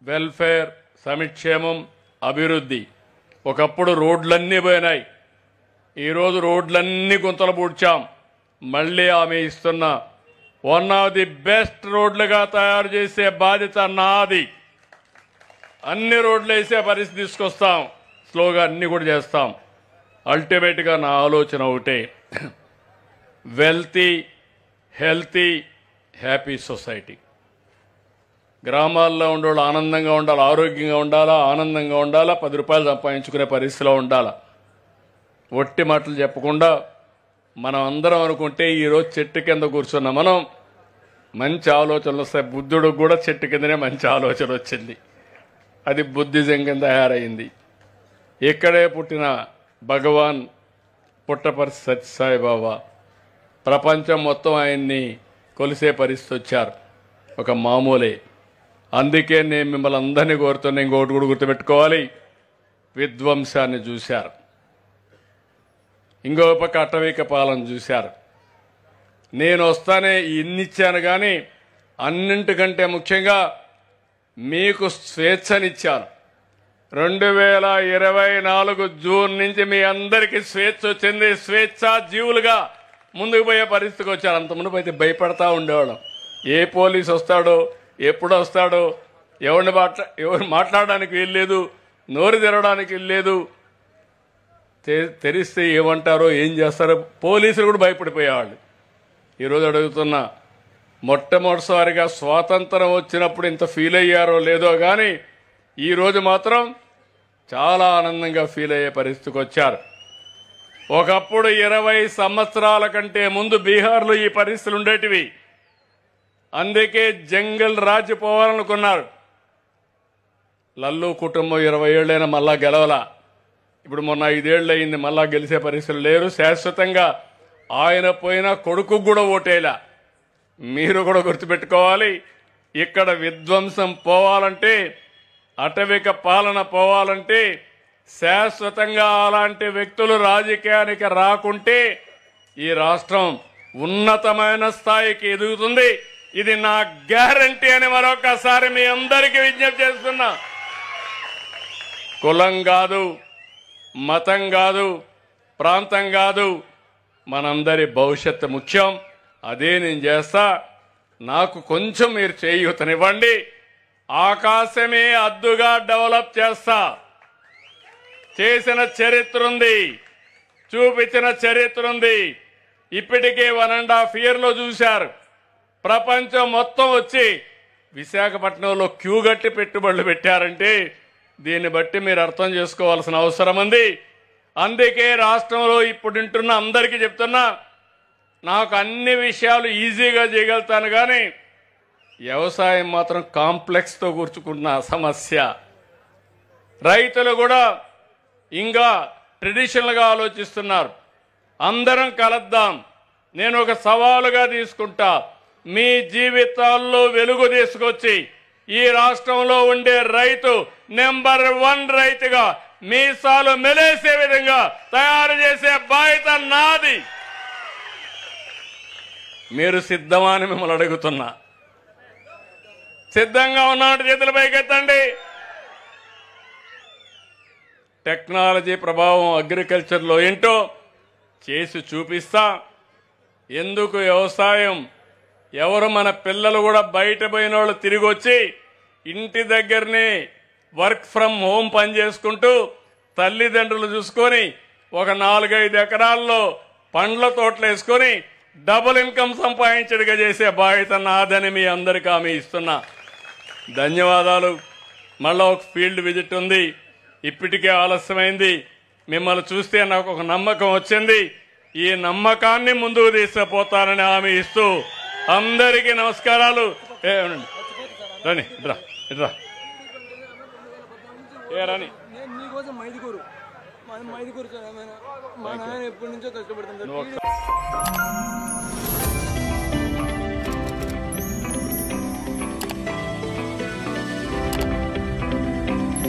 వెల్ఫేర్, సంక్షేమం, అభివృద్ధి. ఒకప్పుడు రోడ్లన్నీ పోయినాయి, ఈరోజు రోడ్లన్నీ గుంతలు పూడ్చాం. మళ్ళీ ఆమె ఇస్తున్న వన్ ఆఫ్ ది బెస్ట్ రోడ్లుగా తయారు చేసే బాధ్యత నాది. అన్ని రోడ్లు వేసే పరిస్థితి తీసుకొస్తాం, స్లోగా అన్ని కూడా చేస్తాం. అల్టిమేట్గా నా ఆలోచన ఒకటే, వెల్తీ, హెల్తీ, హ్యాపీ సొసైటీ. గ్రామాల్లో ఉండేవాళ్ళు ఆనందంగా ఉండాలి, ఆరోగ్యంగా ఉండాలా, ఆనందంగా ఉండాలా, 10 రూపాయలు సంపాదించుకునే పరిస్థితిలో ఉండాలా. ఒట్టి మాటలు చెప్పకుండా మనం అందరం అనుకుంటే ఈరోజు చెట్టు కింద కూర్చున్న మనం మంచి ఆలోచనలు వస్తాయి. బుద్ధుడికి కూడా చెట్టు కిందనే మంచి ఆలోచన వచ్చింది, అది బుద్ధిజం కింద తయారైంది. ఇక్కడే పుట్టిన భగవాన్ పుట్టపర్తి సత్యసాయిబాబా ప్రపంచం మొత్తం ఆయన్ని కొలిసే పరిస్థితి వచ్చారు, ఒక మామూలే. అందుకే నేను మిమ్మల్ని అందరినీ కోరుతున్నా, ఇంకోటి కూడా గుర్తుపెట్టుకోవాలి, విధ్వంసాన్ని చూశారు, ఇంకో పక్క అటవిక పాలన చూశారు. నేను వస్తానే ఇన్నిచ్చాను, కానీ అన్నింటికంటే ముఖ్యంగా మీకు స్వేచ్ఛనిచ్చాను. 2024 జూన్ నుంచి మీ అందరికీ స్వేచ్ఛ వచ్చింది. స్వేచ్ఛా జీవులుగా ముందుకు పోయే పరిస్థితికి వచ్చారు. అంత మునుపు అయితే భయపడతా ఉండేవాళ్ళం, ఏ పోలీసు వస్తాడో, ఎప్పుడు వస్తాడో, ఎవరు మాట్లాడడానికి వీల్లేదు, నోరు తెరవడానికి వీల్లేదు, తెరిస్తే ఏమంటారో, ఏం చేస్తారో పోలీసులు కూడా భయపడిపోయేవాళ్ళు. ఈరోజు అడుగుతున్నా, మొట్టమొదటిసారిగా స్వాతంత్రం వచ్చినప్పుడు ఇంత ఫీల్ అయ్యారో లేదో కానీ ఈరోజు మాత్రం చాలా ఆనందంగా ఫీల్ అయ్యే పరిస్థితికి వచ్చారు. ఒకప్పుడు 20 సంవత్సరాల కంటే ముందు బీహార్లో ఈ పరిస్థితులు ఉండేటివి. అందుకే జంగల్ రాజ్ పోవాలనుకున్నారు. లల్లు కుటుంబం 20 ఏళ్ళైనా మళ్ళా గెలవలా. ఇప్పుడు మొన్న 5 ఏళ్ళు అయింది, మళ్ళా గెలిచే పరిస్థితులు లేరు. శాశ్వతంగా ఆయన పోయినా కొడుకు కూడా ఓటేలా. మీరు కూడా గుర్తుపెట్టుకోవాలి, ఇక్కడ విధ్వంసం పోవాలంటే, అటవిక పాలన పోవాలంటే శాశ్వతంగా అలాంటి వ్యక్తులు రాజకీయానికి రాకుంటే ఈ రాష్ట్రం ఉన్నతమైన స్థాయికి ఎదుగుతుంది. ఇది నా గ్యారంటీ అని మరొకసారి మీ అందరికీ విజ్ఞప్తి చేస్తున్నా. కులం కాదు, మతం కాదు, ప్రాంతం కాదు, మనందరి భవిష్యత్తు ముఖ్యం. అదే నేను చేస్తా. నాకు కొంచెం మీరు చేయూతనివ్వండి, ఆకాశమే అద్దుగా డెవలప్ చేస్తా. చేసిన చరిత్ర ఉంది, చూపించిన చరిత్ర ఉంది. ఇప్పటికే 1.5 yearలో చూశారు. ప్రపంచం మొత్తం వచ్చి విశాఖపట్నంలో క్యూ గట్టి పెట్టుబడులు పెట్టారంటే దీన్ని బట్టి మీరు అర్థం చేసుకోవాల్సిన అవసరం ఉంది. అందుకే రాష్ట్రంలో ఇప్పుడు ఉంటున్న అందరికీ చెప్తున్నా, నాకు అన్ని విషయాలు ఈజీగా చేయగలుగుతాను, కానీ వ్యవసాయం మాత్రం కాంప్లెక్స్తో కూర్చుకున్న సమస్య. రైతులు కూడా ఇంకా ట్రెడిషనల్గా ఆలోచిస్తున్నారు. అందరం కలుద్దాం. నేను ఒక సవాలుగా తీసుకుంటా, మీ జీవితాల్లో వెలుగు తీసుకొచ్చి ఈ రాష్ట్రంలో ఉండే రైతు నెంబర్ 1 రైతుగా మీసాలు మెలేసే విధంగా తయారు చేసే బాధ్యత నాది. మీరు సిద్ధమా అని మిమ్మల్ని అడుగుతున్నా. సిద్ధంగా ఉన్నట్టు చేతుల పైకెత్తండి. టెక్నాలజీ ప్రభావం అగ్రికల్చర్లో ఏంటో చేసి చూపిస్తా. ఎందుకు వ్యవసాయం, ఎవరు మన పిల్లలు కూడా బయట పోయిన వాళ్ళు తిరిగి వచ్చి ఇంటి దగ్గరనే వర్క్ ఫ్రమ్ హోమ్ పని చేసుకుంటూ తల్లిదండ్రులు చూసుకొని ఒక 4-5 ఎకరాల్లో పండ్ల తోటలు వేసుకొని డబుల్ ఇన్కమ్ సంపాదించడిగా చేసే బాధ్యత నాదని మీ అందరికీ హామీ ఇస్తున్నా. ధన్యవాదాలు. మళ్ళా ఒక ఫీల్డ్ విజిట్ ఉంది. ఇప్పటికే ఆలస్యమైంది. మిమ్మల్ని చూస్తే నాకు ఒక నమ్మకం వచ్చింది. ఈ నమ్మకాన్ని ముందుకు తీసుకుపోతానని హామీ ఇస్తూ అందరికీ నమస్కారాలు. రాని ఇట్రా ఇట్రా రాని నీకోసం మైదుకూరు మా నాయన ఎప్పటి నుంచో కష్టపడుతుంది.